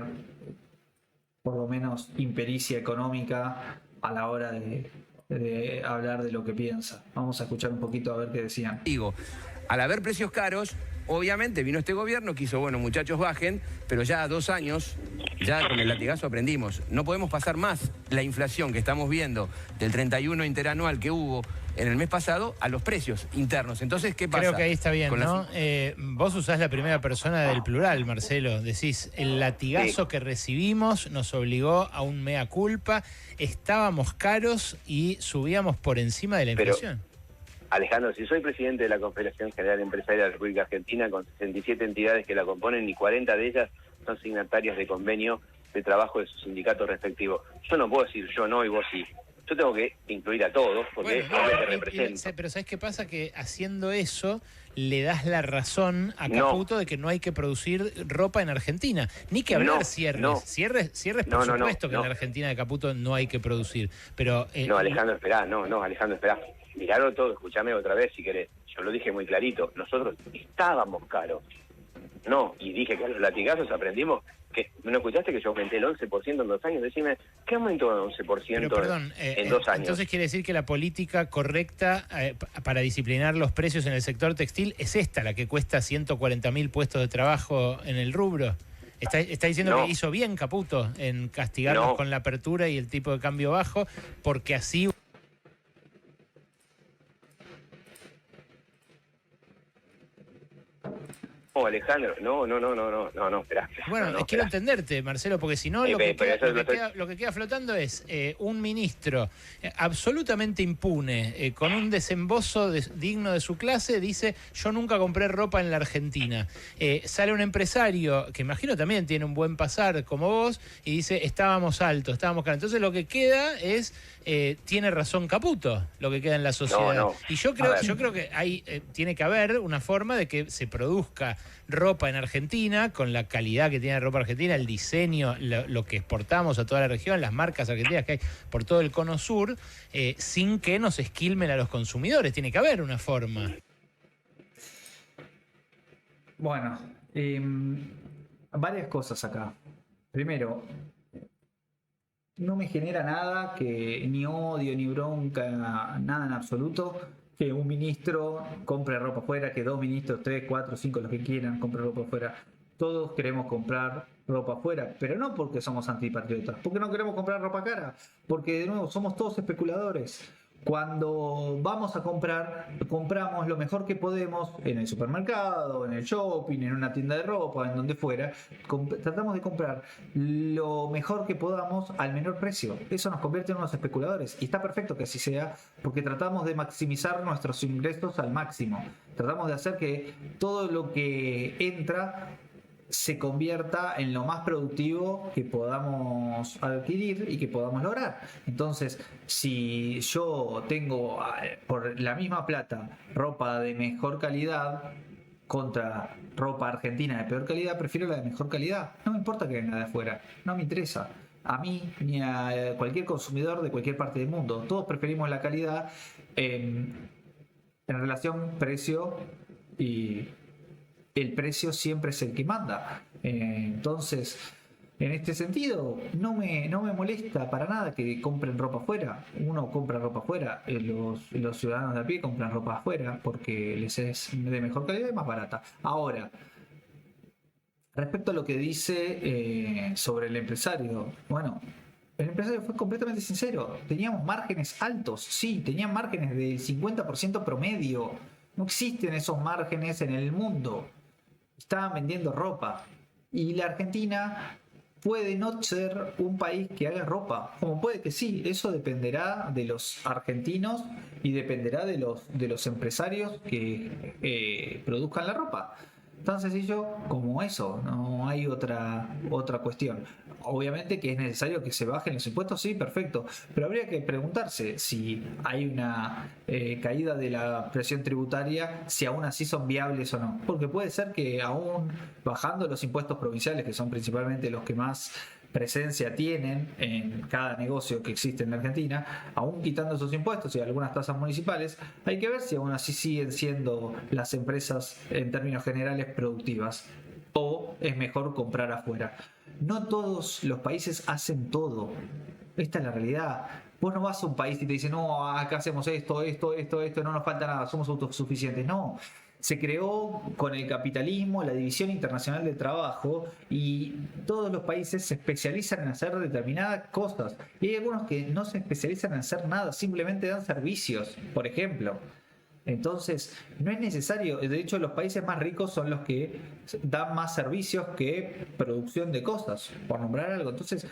por lo menos impericia económica a la hora de hablar de lo que piensa. Vamos a escuchar un poquito a ver qué decían. Digo, al haber precios caros, obviamente vino este gobierno que hizo, bueno, muchachos, bajen, pero ya 2 años, ya con el latigazo aprendimos. No podemos pasar más la inflación que estamos viendo del 31 interanual que hubo en el mes pasado a los precios internos. Entonces, ¿qué pasa? Creo que ahí está bien, ¿no? Vos usás la primera persona del plural, Marcelo. Decís, el latigazo que recibimos nos obligó a un mea culpa, estábamos caros y subíamos por encima de la inflación. Alejandro, si soy presidente de la Confederación General Empresaria de la República Argentina, con 67 entidades que la componen y 40 de ellas son signatarias de convenio de trabajo de sus sindicatos respectivos, yo no puedo decir yo no y vos sí. Yo tengo que incluir a todos, porque es lo que representa. Pero ¿sabés qué pasa? Que haciendo eso le das la razón a Caputo de que no hay que producir ropa en Argentina. Ni que hablar cierres. Cierres, por supuesto que en la Argentina de Caputo no hay que producir. Pero no, Alejandro, esperá. Alejandro, esperá. Miralo todo, escúchame otra vez si querés. Yo lo dije muy clarito. Nosotros estábamos caros. No, y dije que a los latigazos aprendimos que... ¿No escuchaste que yo aumenté el 11% en 2 años? Decime, ¿qué aumentó el 11% en 2 años? Entonces quiere decir que la política correcta para disciplinar los precios en el sector textil es esta, la que cuesta 140.000 puestos de trabajo en el rubro. Está diciendo que hizo bien Caputo en castigarnos con la apertura y el tipo de cambio bajo, porque así... Alejandro, no, esperá. Bueno, quiero entenderte, Marcelo, porque si no lo que queda flotando es un ministro absolutamente impune, con un desembozo digno de su clase, dice, yo nunca compré ropa en la Argentina. Sale un empresario, que imagino también tiene un buen pasar como vos, y dice, estábamos altos, estábamos caros. Entonces lo que queda es, tiene razón Caputo, lo que queda en la sociedad. No. Y yo creo que tiene que haber una forma de que se produzca ropa en Argentina, con la calidad que tiene la ropa argentina, el diseño, lo que exportamos a toda la región, las marcas argentinas que hay por todo el cono sur, sin que nos esquilmen a los consumidores. Tiene que haber una forma. Bueno, varias cosas acá. Primero, no me genera nada, que ni odio, ni bronca, nada en absoluto, que un ministro compre ropa afuera, que 2 ministros, 3, 4, 5, los que quieran, compren ropa afuera. Todos queremos comprar ropa afuera, pero no porque somos antipatriotas, porque no queremos comprar ropa cara, porque de nuevo somos todos especuladores. Cuando vamos a comprar, compramos lo mejor que podemos en el supermercado, en el shopping, en una tienda de ropa, en donde fuera. Tratamos de comprar lo mejor que podamos al menor precio. Eso nos convierte en unos especuladores. Y está perfecto que así sea, porque tratamos de maximizar nuestros ingresos al máximo. Tratamos de hacer que todo lo que entra se convierta en lo más productivo que podamos adquirir y que podamos lograr. Entonces, si yo tengo por la misma plata ropa de mejor calidad contra ropa argentina de peor calidad, prefiero la de mejor calidad. No me importa que venga de afuera, no me interesa. A mí ni a cualquier consumidor de cualquier parte del mundo. Todos preferimos la calidad en relación precio, y el precio siempre es el que manda. Entonces, en este sentido, no me molesta para nada que compren ropa afuera. Uno compra ropa afuera, los ciudadanos de a pie compran ropa afuera porque les es de mejor calidad y más barata. Ahora, respecto a lo que dice sobre el empresario, bueno, el empresario fue completamente sincero. Teníamos márgenes altos, sí, tenían márgenes del 50% promedio. No existen esos márgenes en el mundo. Estaban vendiendo ropa. Y la Argentina puede no ser un país que haga ropa, como puede que sí. Eso dependerá de los argentinos y dependerá de los empresarios que produzcan la ropa. Tan sencillo como eso, no hay otra cuestión. Obviamente que es necesario que se bajen los impuestos, sí, perfecto, pero habría que preguntarse si hay una caída de la presión tributaria, si aún así son viables o no, porque puede ser que aún bajando los impuestos provinciales, que son principalmente los que más presencia tienen en cada negocio que existe en la Argentina, aún quitando esos impuestos y algunas tasas municipales, hay que ver si aún así siguen siendo las empresas en términos generales productivas o es mejor comprar afuera. No todos los países hacen todo. Esta es la realidad. Vos no vas a un país y te dicen, no, acá hacemos esto, no nos falta nada, somos autosuficientes. No. Se creó con el capitalismo la División Internacional del Trabajo y todos los países se especializan en hacer determinadas cosas. Y hay algunos que no se especializan en hacer nada, simplemente dan servicios, por ejemplo. Entonces, no es necesario, de hecho los países más ricos son los que dan más servicios que producción de cosas, por nombrar algo. Entonces,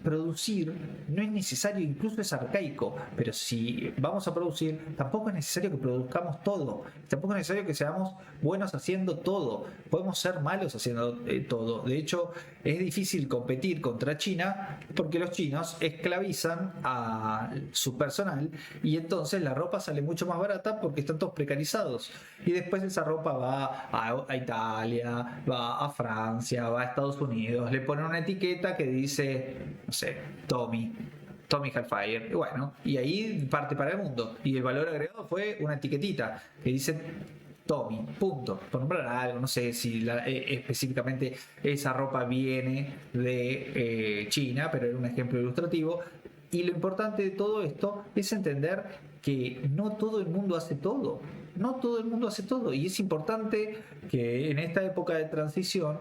producir no es necesario, incluso es arcaico, pero si vamos a producir, tampoco es necesario que produzcamos todo, tampoco es necesario que seamos buenos haciendo todo, podemos ser malos haciendo todo. De hecho, es difícil competir contra China porque los chinos esclavizan a su personal y entonces la ropa sale mucho más barata porque están todos precarizados y después esa ropa va a Italia, va a Francia, va a Estados Unidos, le ponen una etiqueta que dice, no sé, Tommy Hilfiger, y bueno, y ahí parte para el mundo y el valor agregado fue una etiquetita que dice Tommy, punto, por nombrar algo. No sé si específicamente esa ropa viene de China, pero era un ejemplo ilustrativo. Y lo importante de todo esto es entender que no todo el mundo hace todo. No todo el mundo hace todo. Y es importante que en esta época de transición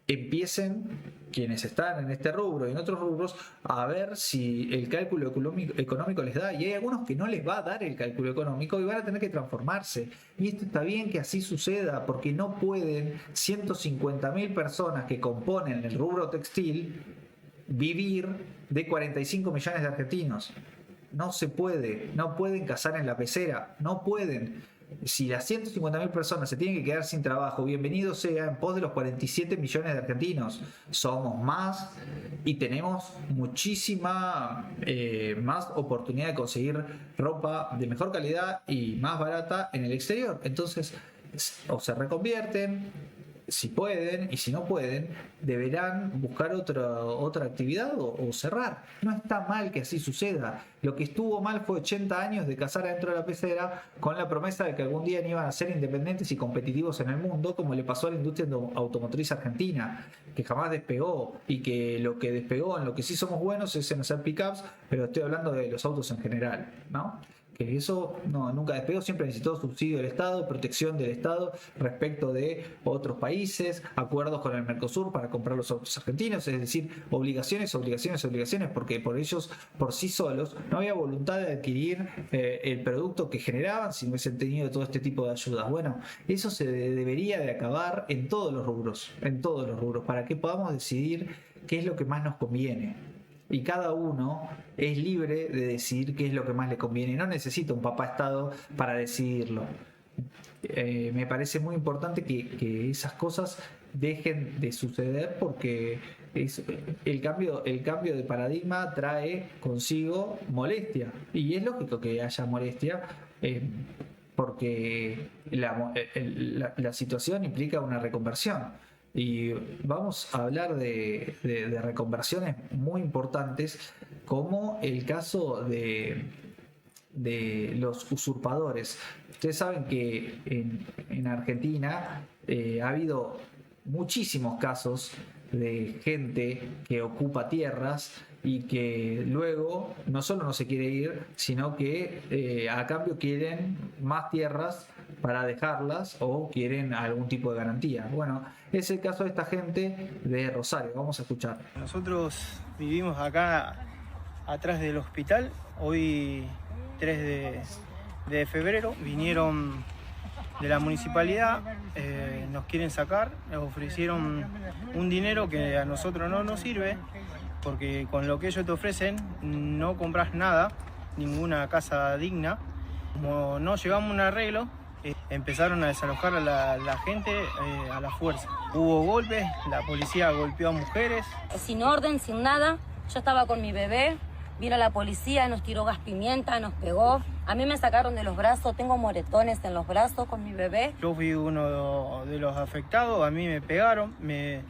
empiecen quienes están en este rubro y en otros rubros a ver si el cálculo económico les da. Y hay algunos que no les va a dar el cálculo económico y van a tener que transformarse. Y esto está bien que así suceda, porque no pueden 150.000 personas que componen el rubro textil vivir de 45 millones de argentinos. No se puede, no pueden cazar en la pecera, no pueden. Si las 150.000 personas se tienen que quedar sin trabajo, bienvenido sea en pos de los 47 millones de argentinos. Somos más y tenemos muchísima más oportunidad de conseguir ropa de mejor calidad y más barata en el exterior. Entonces, o se reconvierten, si pueden, y si no pueden, deberán buscar otra actividad o cerrar. No está mal que así suceda. Lo que estuvo mal fue 80 años de cazar adentro de la pecera con la promesa de que algún día iban a ser independientes y competitivos en el mundo, como le pasó a la industria automotriz argentina, que jamás despegó, y que lo que despegó, en lo que sí somos buenos, es en hacer pickups, pero estoy hablando de los autos en general, ¿no? Que eso nunca despegó, siempre necesitó subsidio del Estado, protección del Estado respecto de otros países, acuerdos con el Mercosur para comprar los autos argentinos, es decir, obligaciones, porque por ellos, por sí solos, no había voluntad de adquirir el producto que generaban si no hubiesen tenido todo este tipo de ayudas. Bueno, eso se debería de acabar en todos los rubros, para que podamos decidir qué es lo que más nos conviene. Y cada uno es libre de decidir qué es lo que más le conviene. No necesita un papá Estado para decidirlo. Me parece muy importante que esas cosas dejen de suceder, porque el cambio de paradigma trae consigo molestia. Y es lógico que haya molestia, porque la situación implica una reconversión. Y vamos a hablar de reconversiones muy importantes, como el caso de los usurpadores. Ustedes saben que en Argentina ha habido muchísimos casos de gente que ocupa tierras y que luego no solo no se quiere ir, sino que a cambio quieren más tierras para dejarlas, o quieren algún tipo de garantía. Bueno, es el caso de esta gente de Rosario. Vamos a escuchar. Nosotros vivimos acá atrás del hospital. Hoy 3 de febrero vinieron de la municipalidad, nos quieren sacar, nos ofrecieron un dinero que a nosotros no nos sirve, porque con lo que ellos te ofrecen no compras nada, ninguna casa digna. Como no llegamos a un arreglo, empezaron a desalojar a la gente a la fuerza. Hubo golpes, la policía golpeó a mujeres. Sin orden, sin nada, yo estaba con mi bebé, vino la policía, nos tiró gas pimienta, nos pegó. A mí me sacaron de los brazos, tengo moretones en los brazos con mi bebé. Yo fui uno de los afectados, a mí me pegaron, me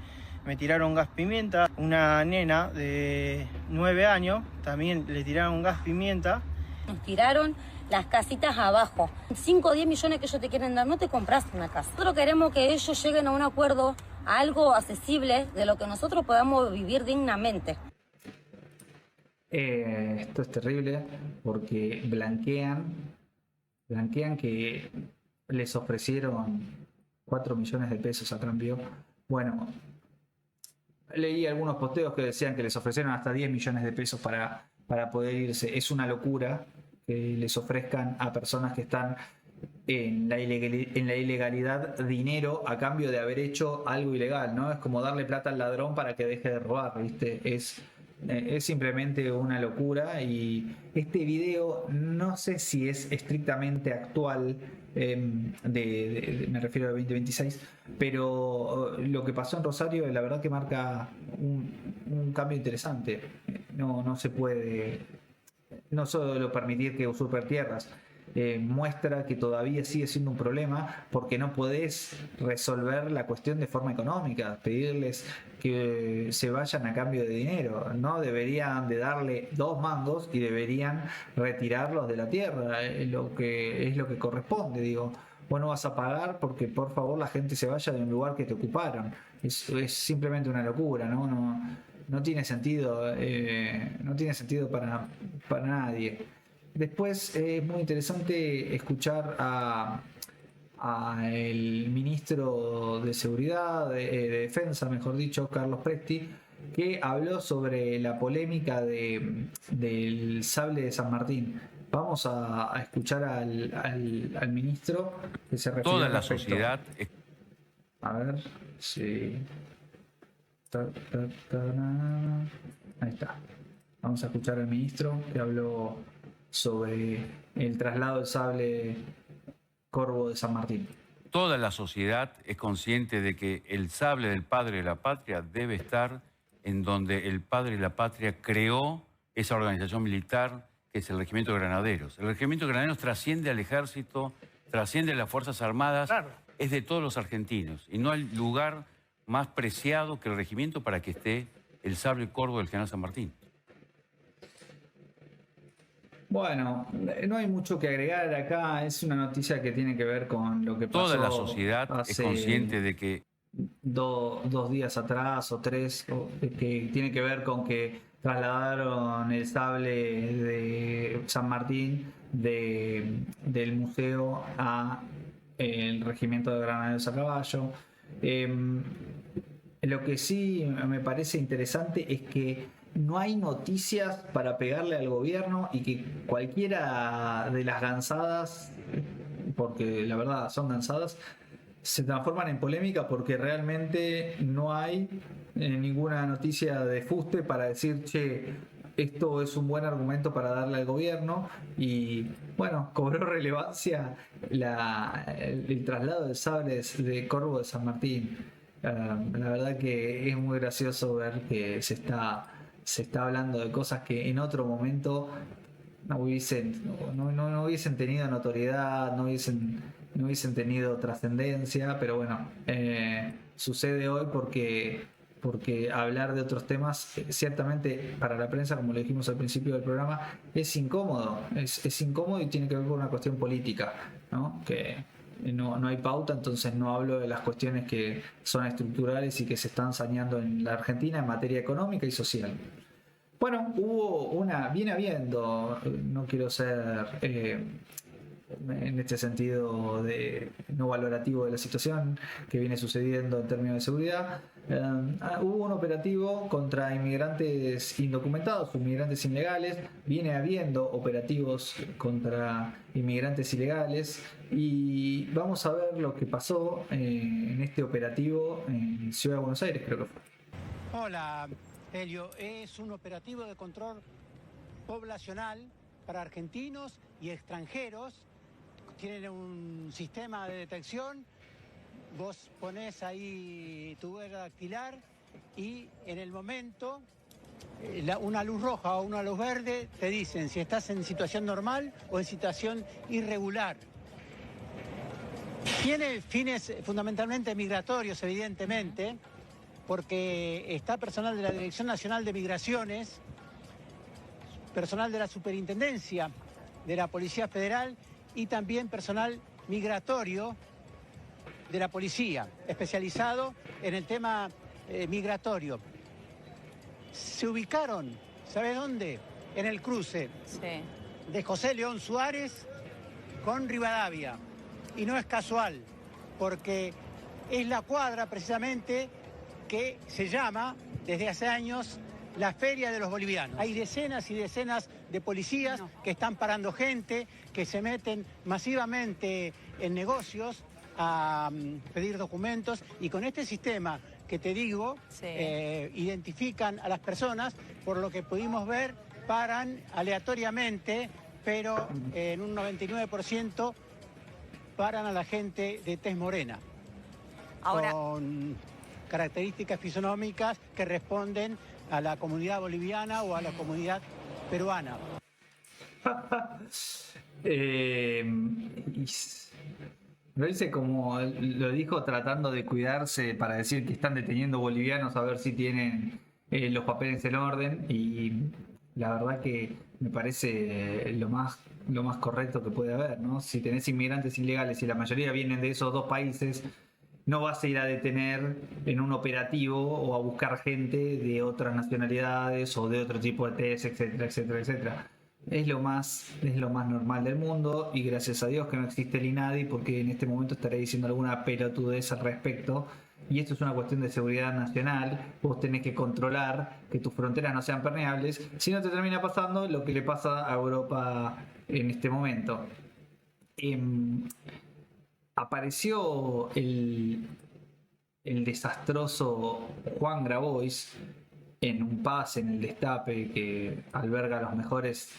tiraron gas pimienta. Una nena de 9 años también le tiraron gas pimienta. Nos tiraron las casitas abajo. 5 o 10 millones que ellos te quieren dar, no te compraste una casa. Nosotros queremos que ellos lleguen a un acuerdo, a algo accesible, de lo que nosotros podamos vivir dignamente. Esto es terrible, porque blanquean que les ofrecieron 4 millones de pesos a cambio. Bueno, leí algunos posteos que decían que les ofrecieron hasta 10 millones de pesos para poder irse. Es una locura que les ofrezcan a personas que están en la ilegalidad dinero a cambio de haber hecho algo ilegal, ¿no? Es como darle plata al ladrón para que deje de robar, ¿viste? Es simplemente una locura. Y este video no sé si es estrictamente actual, me refiero al 2026, pero lo que pasó en Rosario la verdad que marca un cambio interesante. No se puede no solo permitir que usurpen tierras, muestra que todavía sigue siendo un problema, porque no podés resolver la cuestión de forma económica, pedirles que se vayan a cambio de dinero. No deberían de darle 2 mangos y deberían retirarlos de la tierra, lo que corresponde. Digo, vos no vas a pagar porque por favor la gente se vaya de un lugar que te ocuparon. Es simplemente una locura, no tiene sentido, para nadie. Después es muy interesante escuchar a el ministro de Seguridad, de Defensa, mejor dicho, Carlos Presti, que habló sobre la polémica del sable de San Martín. Vamos a escuchar al ministro que se refiere Toda al la respecto. sociedad. A ver si... Ahí está. Vamos a escuchar al ministro que habló sobre el traslado del sable Corvo de San Martín. Toda la sociedad es consciente de que el sable del padre de la patria debe estar en donde el padre de la patria creó esa organización militar que es el Regimiento de Granaderos. El Regimiento de Granaderos trasciende al ejército, trasciende a las Fuerzas Armadas, claro. Es de todos los argentinos y no hay lugar más preciado que el regimiento para que esté el sable Corvo del general San Martín. Bueno, no hay mucho que agregar acá, es una noticia que tiene que ver con lo que pasó. Toda la sociedad es consciente de que... dos días atrás o tres, que tiene que ver con que trasladaron el sable de San Martín del museo a el Regimiento de Granaderos a Caballo. Lo que sí me parece interesante es que no hay noticias para pegarle al gobierno y que cualquiera de las gansadas, porque la verdad son gansadas, se transforman en polémica porque realmente no hay ninguna noticia de fuste para decir, che, esto es un buen argumento para darle al gobierno. Y bueno, cobró relevancia el traslado de sables de Corvo de San Martín. La verdad que es muy gracioso ver que se está hablando de cosas que en otro momento no hubiesen tenido notoriedad, no hubiesen tenido trascendencia, pero bueno, sucede hoy porque hablar de otros temas, ciertamente para la prensa, como lo dijimos al principio del programa, es incómodo, es incómodo y tiene que ver con una cuestión política, ¿no? Que no hay pauta, entonces no hablo de las cuestiones que son estructurales y que se están saneando en la Argentina en materia económica y social. Bueno, viene habiendo, no quiero ser en este sentido de no valorativo de la situación que viene sucediendo en términos de seguridad. Hubo un operativo contra inmigrantes indocumentados, inmigrantes ilegales. Viene habiendo operativos contra inmigrantes ilegales y vamos a ver lo que pasó en este operativo en Ciudad de Buenos Aires, creo que fue. Hola, Helio. Es un operativo de control poblacional para argentinos y extranjeros. Tienen un sistema de detección, vos ponés ahí tu huella dactilar y en el momento una luz roja o una luz verde te dicen si estás en situación normal o en situación irregular. Tiene fines fundamentalmente migratorios, evidentemente, porque está personal de la Dirección Nacional de Migraciones, personal de la Superintendencia de la Policía Federal y también personal migratorio de la policía, especializado en el tema migratorio. Se ubicaron, ¿sabes dónde? En el cruce de José León Suárez con Rivadavia. Y no es casual, porque es la cuadra precisamente que se llama desde hace años la Feria de los Bolivianos. Hay decenas y decenas de policías que están parando gente, que se meten masivamente en negocios a pedir documentos y con este sistema que te digo, identifican a las personas, por lo que pudimos ver, paran aleatoriamente, pero en un 99% paran a la gente de tez morena. Ahora, con características fisionómicas que responden a la comunidad boliviana o a la comunidad peruana. Lo dice como lo dijo tratando de cuidarse para decir que están deteniendo bolivianos a ver si tienen los papeles en orden, y la verdad que me parece lo más correcto que puede haber, ¿no? Si tenés inmigrantes ilegales y la mayoría vienen de esos dos países, no vas a ir a detener en un operativo o a buscar gente de otras nacionalidades o de otro tipo de test, etcétera, etcétera, etcétera. Es lo más normal del mundo, y gracias a Dios que no existe el INADI, porque en este momento estaré diciendo alguna pelotudez al respecto y esto es una cuestión de seguridad nacional, vos tenés que controlar que tus fronteras no sean permeables, si no te termina pasando lo que le pasa a Europa en este momento. Apareció el desastroso Juan Grabois en un pase en el Destape que alberga a los mejores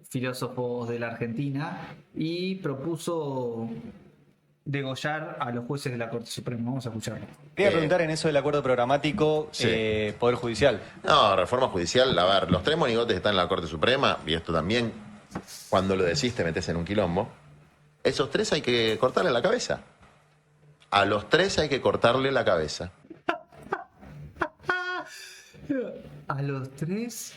filósofos de la Argentina y propuso degollar a los jueces de la Corte Suprema. Vamos a escucharlo. Quería preguntar en eso del acuerdo programático, Poder Judicial. No, reforma judicial, a ver, los 3 monigotes están en la Corte Suprema, y esto también, cuando lo decís te metes en un quilombo. Esos 3 hay que cortarle la cabeza. A los 3 hay que cortarle la cabeza. A los tres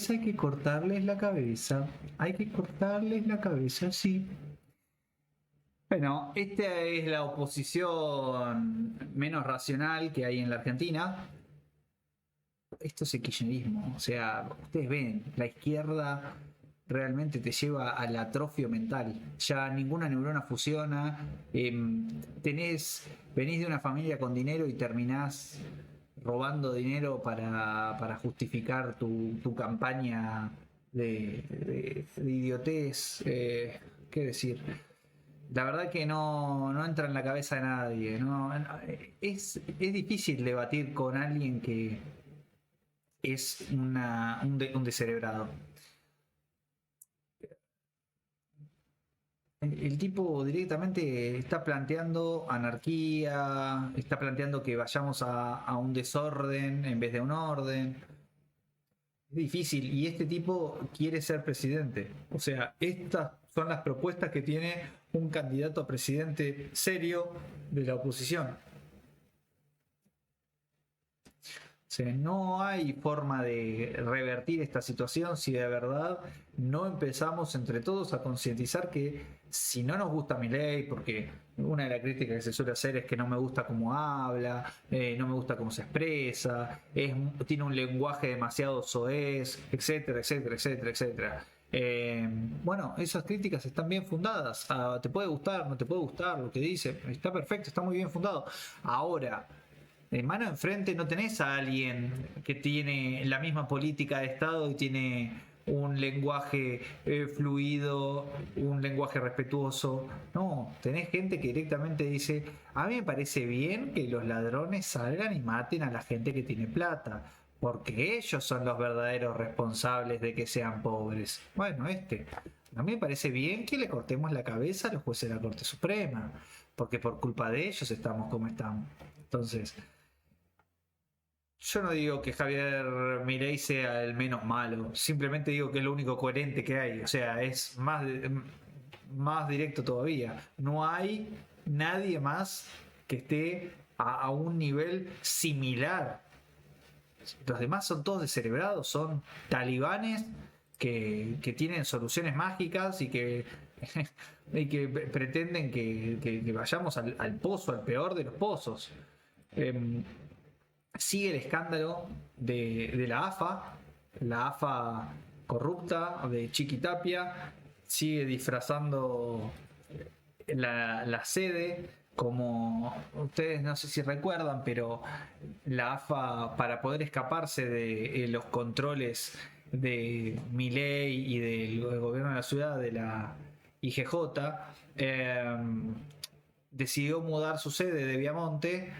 hay que cortarles la cabeza. Hay que cortarles la cabeza, sí. Bueno, esta es la oposición menos racional que hay en la Argentina. Esto es el kirchnerismo. O sea, ustedes ven, la izquierda realmente te lleva al atrofio mental. Ya ninguna neurona fusiona. Venís de una familia con dinero y terminás robando dinero para justificar tu campaña de idiotez. ¿Qué decir? La verdad que no entra en la cabeza de nadie. Es difícil debatir con alguien que es un descerebrado. El tipo directamente está planteando anarquía, está planteando que vayamos a un desorden en vez de un orden. Es difícil, y este tipo quiere ser presidente. O sea, estas son las propuestas que tiene un candidato a presidente serio de la oposición. O sea, no hay forma de revertir esta situación si de verdad no empezamos entre todos a concientizar que si no nos gusta Milei, porque una de las críticas que se suele hacer es que no me gusta cómo habla, no me gusta cómo se expresa, tiene un lenguaje demasiado soez, etcétera, etcétera, etcétera, etcétera. Bueno, esas críticas están bien fundadas. Te puede gustar, no te puede gustar lo que dice, está perfecto, está muy bien fundado. Ahora, de mano enfrente no tenés a alguien que tiene la misma política de Estado y tiene un lenguaje fluido, un lenguaje respetuoso. No, tenés gente que directamente dice: a mí me parece bien que los ladrones salgan y maten a la gente que tiene plata, porque ellos son los verdaderos responsables de que sean pobres. Bueno, a mí me parece bien que le cortemos la cabeza a los jueces de la Corte Suprema, porque por culpa de ellos estamos como estamos. Entonces, yo no digo que Javier Milei sea el menos malo, simplemente digo que es lo único coherente que hay. O sea, es más directo todavía. No hay nadie más que esté a un nivel similar. Los demás son todos descerebrados, son talibanes que tienen soluciones mágicas y que pretenden que vayamos al pozo, al peor de los pozos. Sigue el escándalo de la AFA corrupta de Chiquitapia, sigue disfrazando la sede, como ustedes no sé si recuerdan, pero la AFA, para poder escaparse de los controles de Milei y del gobierno de la ciudad, de la IGJ, decidió mudar su sede de Viamonte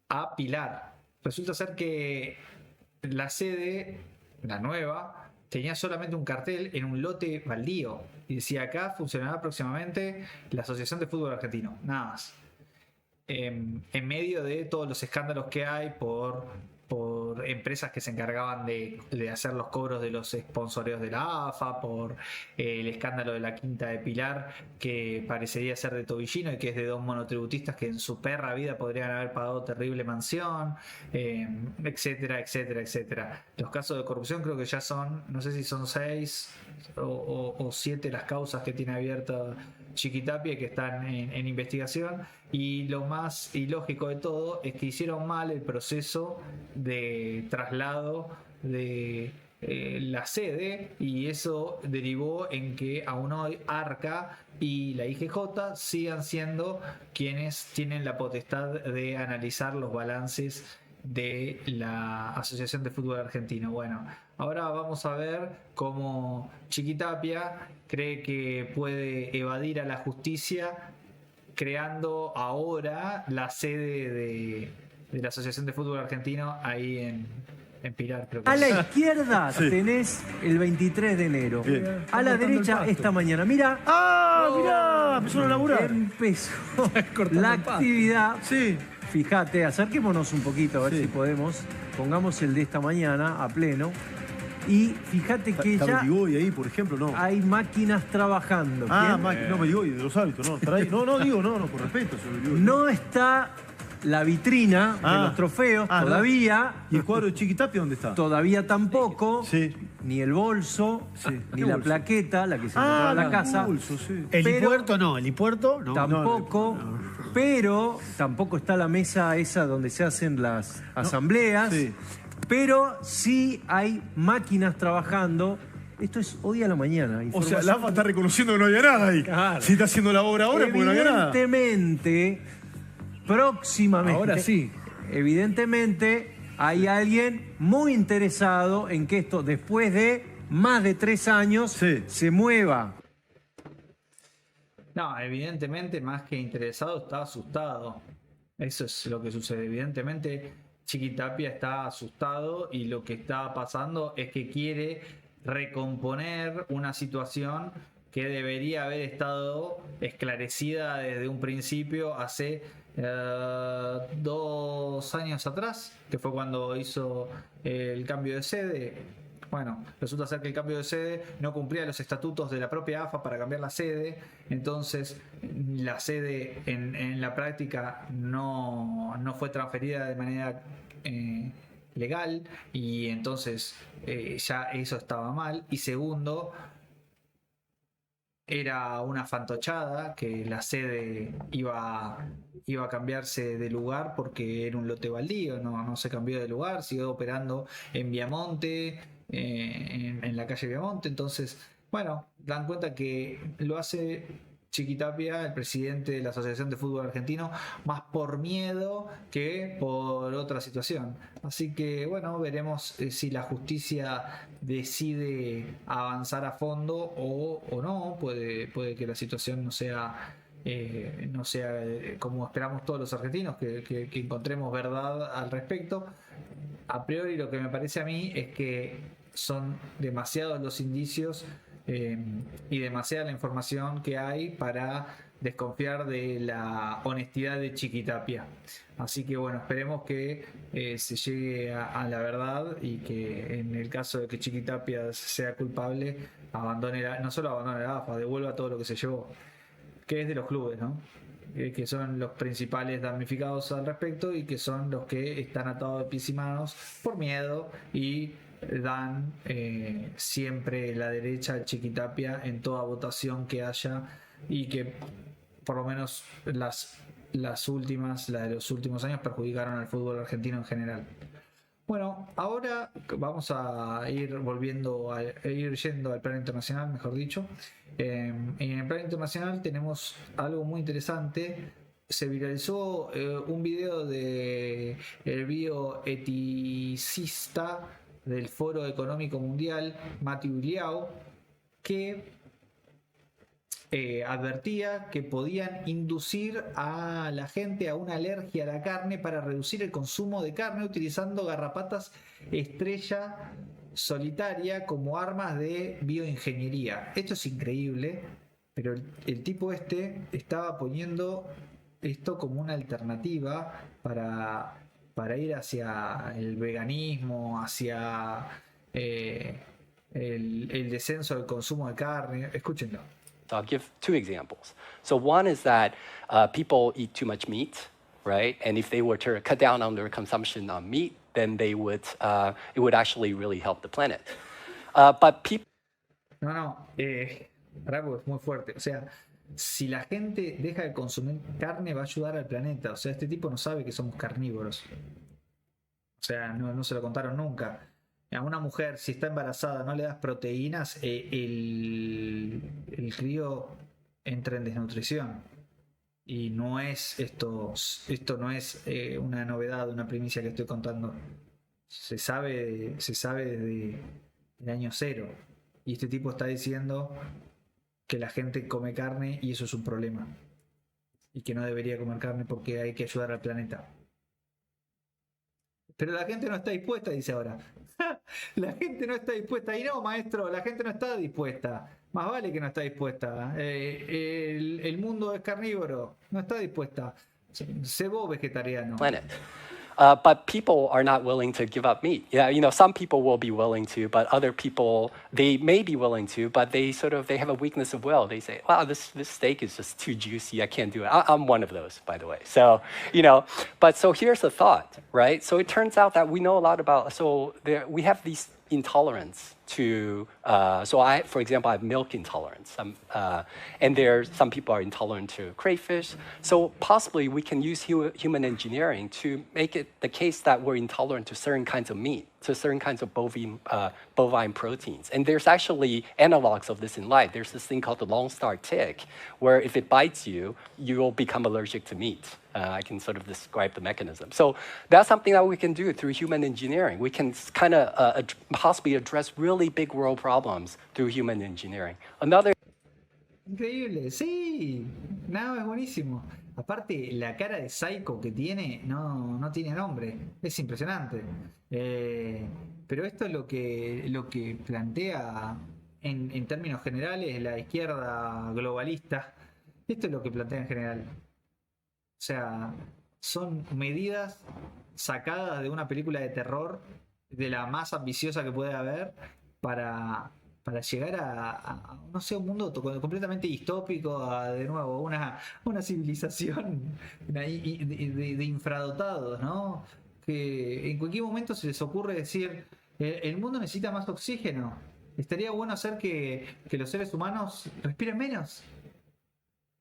a Pilar. Resulta ser que la sede, la nueva, tenía solamente un cartel en un lote baldío y decía: acá funcionará próximamente la Asociación de Fútbol Argentino, nada más. En medio de todos los escándalos que hay por empresas que se encargaban de hacer los cobros de los sponsoreos de la AFA, por el escándalo de la Quinta de Pilar, que parecería ser de Tobillino y que es de dos monotributistas que en su perra vida podrían haber pagado terrible mansión, etcétera, etcétera, etcétera. Los casos de corrupción creo que ya son, no sé si son 6 o 7 las causas que tiene abierta Chiquitapia, que están en investigación, y lo más ilógico de todo es que hicieron mal el proceso de traslado de la sede, y eso derivó en que aún hoy Arca y la IGJ sigan siendo quienes tienen la potestad de analizar los balances de la Asociación de Fútbol Argentino. Bueno, ahora vamos a ver cómo Chiquitapia cree que puede evadir a la justicia creando ahora la sede de la Asociación de Fútbol Argentino ahí en Pilar, creo que A la es. izquierda tenés el 23 de enero. Bien. A la derecha esta mañana. Mira. Mirá, empezaron a laburar. Empezó la actividad. Sí. Fíjate, acerquémonos un poquito a ver si podemos. Pongamos el de esta mañana a pleno. Y fíjate que ¿Está ya Betigoy ahí, por ejemplo? No. hay máquinas trabajando. No, Betigoy, de los hábitos, ¿no? ¿Estará ahí? No, por respeto. No está la vitrina de los trofeos todavía. ¿Y el cuadro de Chiquitapia dónde está? Todavía tampoco. Sí. Ni el bolso, ni ¿Qué la bolso? plaqueta, la que se encontró en la casa. Bolso, sí. Pero- El impuerto no. Tampoco, pero tampoco está la mesa esa donde se hacen las asambleas. Sí. Pero sí hay máquinas trabajando. Esto es hoy a la mañana. O sea, la AFA está reconociendo que no había nada ahí. Claro. Si está haciendo la obra ahora, porque no había nada. Evidentemente, próximamente. Ahora sí. Evidentemente, hay alguien muy interesado en que esto, después de más de 3 años, se mueva. No, evidentemente, más que interesado, está asustado. Eso es lo que sucede. Evidentemente, Chiquitapia está asustado y lo que está pasando es que quiere recomponer una situación que debería haber estado esclarecida desde un principio hace 2 años atrás, que fue cuando hizo el cambio de sede. Bueno, resulta ser que el cambio de sede no cumplía los estatutos de la propia AFA para cambiar la sede, entonces la sede en la práctica no fue transferida de manera legal, y entonces ya eso estaba mal. Y segundo, era una fantochada que la sede iba a cambiarse de lugar porque era un lote baldío. No se cambió de lugar, siguió operando en Viamonte, en la calle Viamonte. Entonces, bueno, dan cuenta que lo hace Chiquitapia, el presidente de la Asociación de Fútbol Argentino, más por miedo que por otra situación. Así que bueno, veremos si la justicia decide avanzar a fondo o no. Puede que la situación no sea como esperamos todos los argentinos, que encontremos verdad al respecto. A priori, lo que me parece a mí es que son demasiados los indicios y demasiada la información que hay para desconfiar de la honestidad de Chiquitapia. Así que bueno, esperemos que se llegue a la verdad, y que en el caso de que Chiquitapia sea culpable, no solo abandone la AFA, devuelva todo lo que se llevó, que es de los clubes, ¿no? Que son los principales damnificados al respecto y que son los que están atados de pies y manos por miedo, y dan siempre la derecha al Chiquitapia en toda votación que haya, y que por lo menos las de los últimos años perjudicaron al fútbol argentino en general. Bueno, ahora vamos a ir yendo al plano internacional, mejor dicho. En el plano internacional tenemos algo muy interesante. Se viralizó un video de el bioeticista del Foro Económico Mundial, Matthew Liao, que advertía que podían inducir a la gente a una alergia a la carne para reducir el consumo de carne utilizando garrapatas estrella solitaria como armas de bioingeniería. Esto es increíble, pero el tipo estaba poniendo esto como una alternativa para ir hacia el veganismo, hacia el descenso del consumo de carne. Escúchenlo. I'll give 2 examples. So one is that people eat too much meat, right? And if they were to cut down on their consumption of meat, then it would actually really help the planet. But people... Pará, porque es muy fuerte. O sea, si la gente deja de consumir carne, va a ayudar al planeta. O sea, este tipo no sabe que somos carnívoros. O sea, no se lo contaron nunca. A una mujer, si está embarazada, no le das proteínas, el crío entra en desnutrición. Y no es esto no es una novedad, una primicia que estoy contando. Se sabe desde el año cero. Y este tipo está diciendo que la gente come carne y eso es un problema. Y que no debería comer carne porque hay que ayudar al planeta. Pero la gente no está dispuesta, dice ahora. La gente no está dispuesta. Y no, maestro, la gente no está dispuesta. Más vale que no está dispuesta. El mundo es carnívoro. No está dispuesta. Sé vos vegetariano. Planet. But people are not willing to give up meat. Yeah, some people will be willing to, but other people, they may be willing to, but they have a weakness of will. They say, wow, this steak is just too juicy. I can't do it. I'm one of those, by the way. So, but so here's the thought, right? So it turns out that we know a lot about, we have these intolerance to, for example, I have milk intolerance. And some people are intolerant to crayfish. So possibly we can use human engineering to make it the case that we're intolerant to certain kinds of meat, to certain kinds of bovine proteins. And there's actually analogs of this in life. There's this thing called the Lone Star tick, where if it bites you, you'll become allergic to meat. I can sort of describe the mechanism. So that's something that we can do through human engineering. We can kind of possibly address really big world problems through human engineering. Increíble, sí. No, es buenísimo. Aparte, la cara de Psycho que tiene no tiene nombre. Es impresionante. Pero esto es lo que plantea en términos generales la izquierda globalista. Esto es lo que plantea en general. O sea, son medidas sacadas de una película de terror, de la más ambiciosa que puede haber, para llegar a no sé, un mundo completamente distópico, de nuevo, una civilización de infradotados, ¿no? Que en cualquier momento se les ocurre decir, el mundo necesita más oxígeno. Estaría bueno hacer que los seres humanos respiren menos.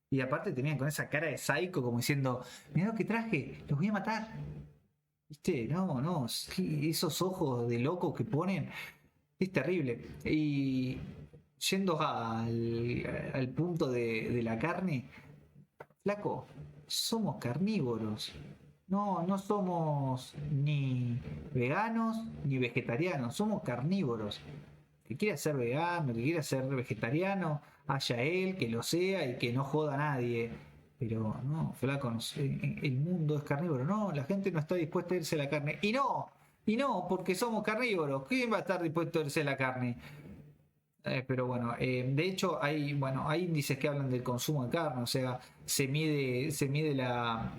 Y aparte tenían con esa cara de psycho como diciendo, mirá lo que traje, los voy a matar. ¿Viste? No, esos ojos de loco que ponen, es terrible. Y yendo al punto de la carne, flaco, somos carnívoros. No somos ni veganos ni vegetarianos, somos carnívoros. Que quiera ser vegano, que quiera ser vegetariano, haya él, que lo sea y que no joda a nadie. Pero no, flaco, no sé, el mundo es carnívoro. No, la gente no está dispuesta a irse a la carne. Y no, porque somos carnívoros. ¿Quién va a estar dispuesto a irse a la carne? Pero bueno, de hecho hay índices que hablan del consumo de carne. O sea, se mide la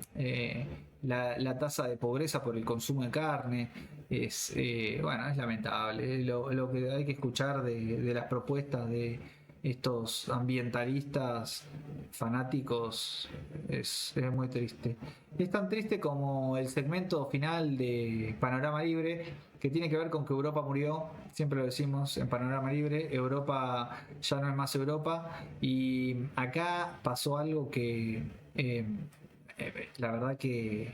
tasa de pobreza por el consumo de carne. Es lamentable. Lo que hay que escuchar de las propuestas de estos ambientalistas fanáticos es muy triste. Es tan triste como el segmento final de Panorama Libre, que tiene que ver con que Europa murió. Siempre lo decimos en Panorama Libre, Europa ya no es más Europa, y acá pasó algo que la verdad que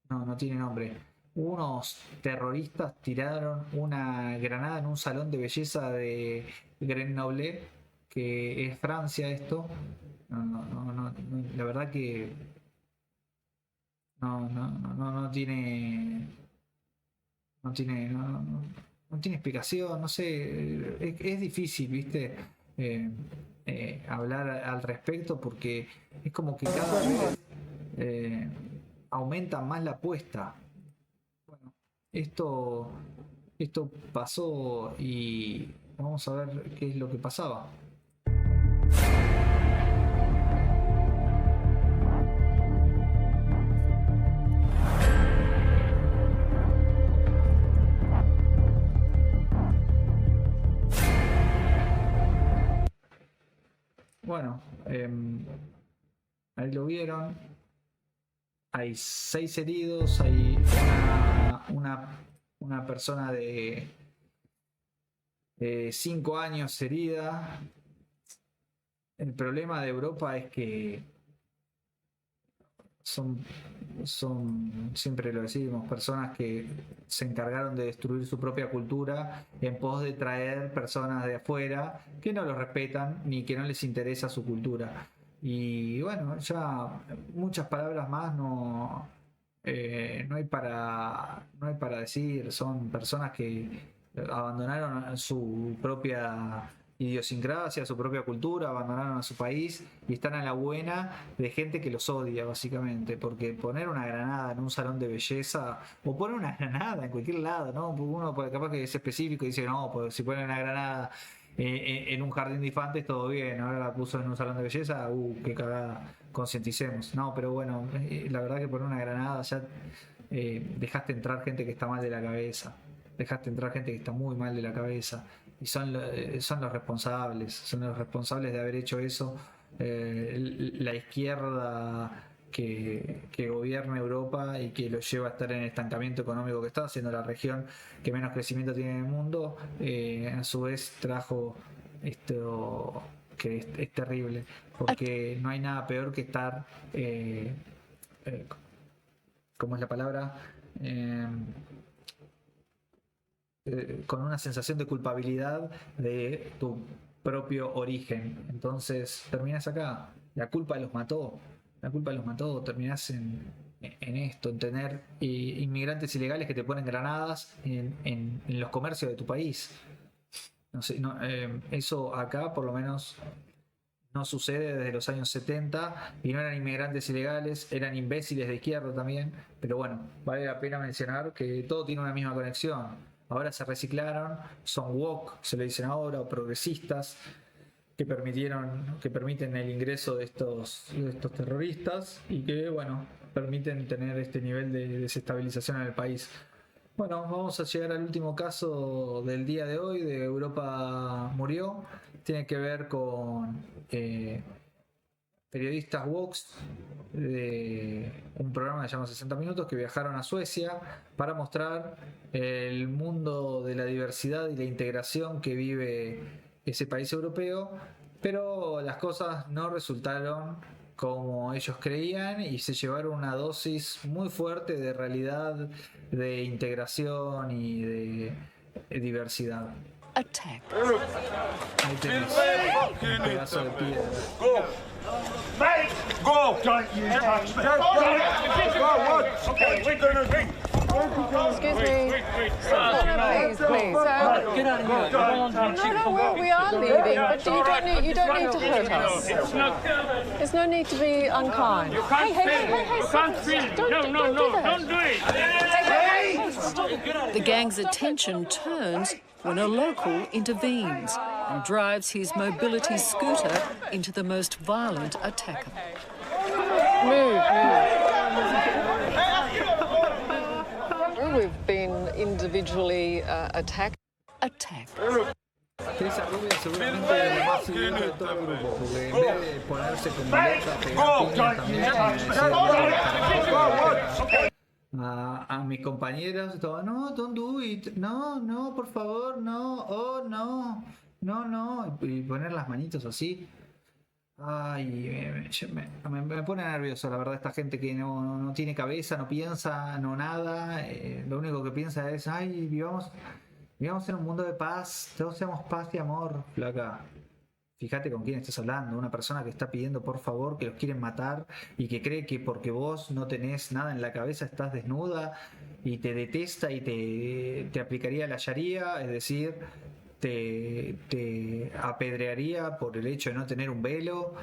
no tiene nombre. Unos terroristas tiraron una granada en un salón de belleza de Grenoble, que es Francia esto. No, la verdad que no tiene explicación, no sé, es difícil, ¿viste? Hablar al respecto porque es como que cada vez aumenta más la apuesta. Bueno, esto pasó y vamos a ver qué es lo que pasaba. Bueno, ahí lo vieron. Hay 6 heridos, hay una persona de 5 años herida. El problema de Europa es que siempre lo decimos, personas que se encargaron de destruir su propia cultura en pos de traer personas de afuera que no los respetan ni que no les interesa su cultura. Y bueno, ya muchas palabras más no hay para decir. Son personas que abandonaron su propia idiosincrasia, su propia cultura, abandonaron a su país y están a la buena de gente que los odia, básicamente, porque poner una granada en un salón de belleza, o poner una granada en cualquier lado, ¿no? Uno capaz que es específico y dice, no, pues si ponen una granada en un jardín de infantes, todo bien, ahora la puso en un salón de belleza, qué cagada, concienticemos. No, pero bueno, la verdad que poner una granada ya dejaste entrar gente que está mal de la cabeza, dejaste entrar gente que está muy mal de la cabeza. Y son los responsables de haber hecho eso. La izquierda que gobierna Europa y que lo lleva a estar en el estancamiento económico que está, siendo la región que menos crecimiento tiene en el mundo, a su vez trajo esto que es terrible, porque no hay nada peor que estar, ¿cómo es la palabra? Con una sensación de culpabilidad de tu propio origen. Entonces terminas acá, la culpa los mató, terminás en esto, en tener inmigrantes ilegales que te ponen granadas en los comercios de tu país. No sé, eso acá por lo menos no sucede desde los años 70, y no eran inmigrantes ilegales, eran imbéciles de izquierda también, pero bueno, vale la pena mencionar que todo tiene una misma conexión. Ahora se reciclaron, son woke, se le dicen ahora, o progresistas, que permiten el ingreso de estos terroristas y que, bueno, permiten tener este nivel de desestabilización en el país. Bueno, vamos a llegar al último caso del día de hoy, de Europa murió. Tiene que ver con periodistas woke de un programa que se llama 60 Minutos, que viajaron a Suecia para mostrar el mundo de la diversidad y la integración que vive ese país europeo, pero las cosas no resultaron como ellos creían y se llevaron una dosis muy fuerte de realidad, de integración y de diversidad. Attack. Ahí tenés un pedazo de piedra. Mate, go! Don't you touch me! Okay, we're gonna drink. Excuse me. Please. Get out of here. No, we are leaving, but you don't need to hurt us. There's no need to be unkind. You can't feel. No, don't do it. The gang's attention turns when a local intervenes and drives his mobility scooter into the most violent attacker. Move. We've been individually attacked. Esa rubia seguramente es la más idiota de todo el grupo, porque en vez de ponerse como loca, pegar piñas también, a mis compañeros, todo, no, don't do it, no, por favor, no, oh, no, y poner las manitos así. Ay, me pone nervioso, la verdad, esta gente que no tiene cabeza, no piensa, no nada, lo único que piensa es, ay, vivamos en un mundo de paz, todos seamos paz y amor, flaca. Fíjate con quién estás hablando, una persona que está pidiendo por favor, que los quieren matar y que cree que porque vos no tenés nada en la cabeza estás desnuda y te detesta y te aplicaría la sharia, es decir, te apedrearía por el hecho de no tener un velo,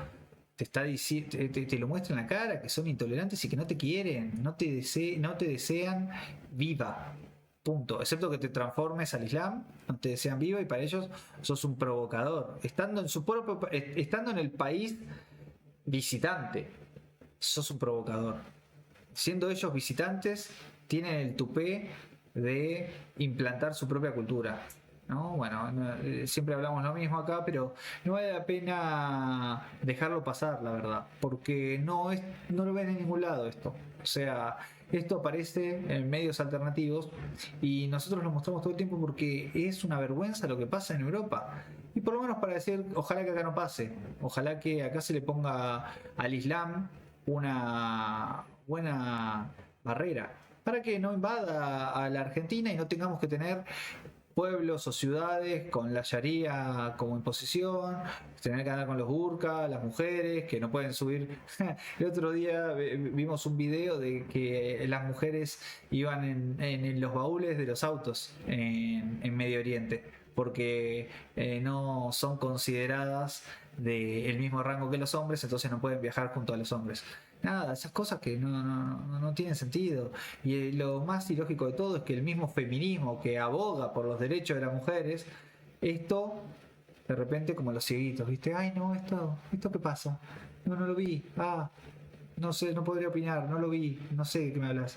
te lo muestra en la cara, que son intolerantes y que no te quieren, no te desean viva. Punto. Excepto que te transformes al Islam, no te desean viva y para ellos sos un provocador. Estando en el país visitante, sos un provocador. Siendo ellos visitantes, tienen el tupé de implantar su propia cultura, ¿no? Bueno, siempre hablamos lo mismo acá, pero no vale la pena dejarlo pasar, la verdad, porque no lo ven en ningún lado esto. O sea, esto aparece en medios alternativos y nosotros lo mostramos todo el tiempo porque es una vergüenza lo que pasa en Europa. Y por lo menos para decir, ojalá que acá no pase, ojalá que acá se le ponga al Islam buena barrera para que no invada a la Argentina y no tengamos que tener pueblos o ciudades con la Sharia como imposición, tener que andar con los burka, las mujeres que no pueden subir. El otro día vimos un video de que las mujeres iban en los baúles de los autos en Medio Oriente, porque no son consideradas del mismo rango que los hombres, entonces no pueden viajar junto a los hombres. Nada, esas cosas que no tienen sentido. Y lo más ilógico de todo es que el mismo feminismo que aboga por los derechos de las mujeres, esto de repente como los cieguitos, ¿viste? Ay, no, esto ¿qué pasa? No lo vi. No sé, no podría opinar, no lo vi, no sé de qué me hablas.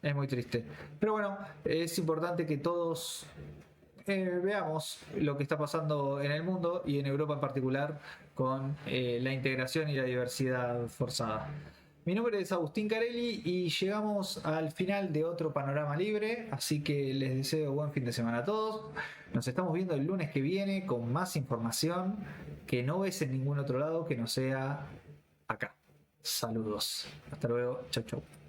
Es muy triste. Pero bueno, es importante que todos veamos lo que está pasando en el mundo y en Europa en particular con la integración y la diversidad forzada. Mi nombre es Agustín Carelli y llegamos al final de otro Panorama Libre, así que les deseo buen fin de semana a todos. Nos estamos viendo el lunes que viene con más información que no ves en ningún otro lado que no sea acá. Saludos. Hasta luego. Chau, chau.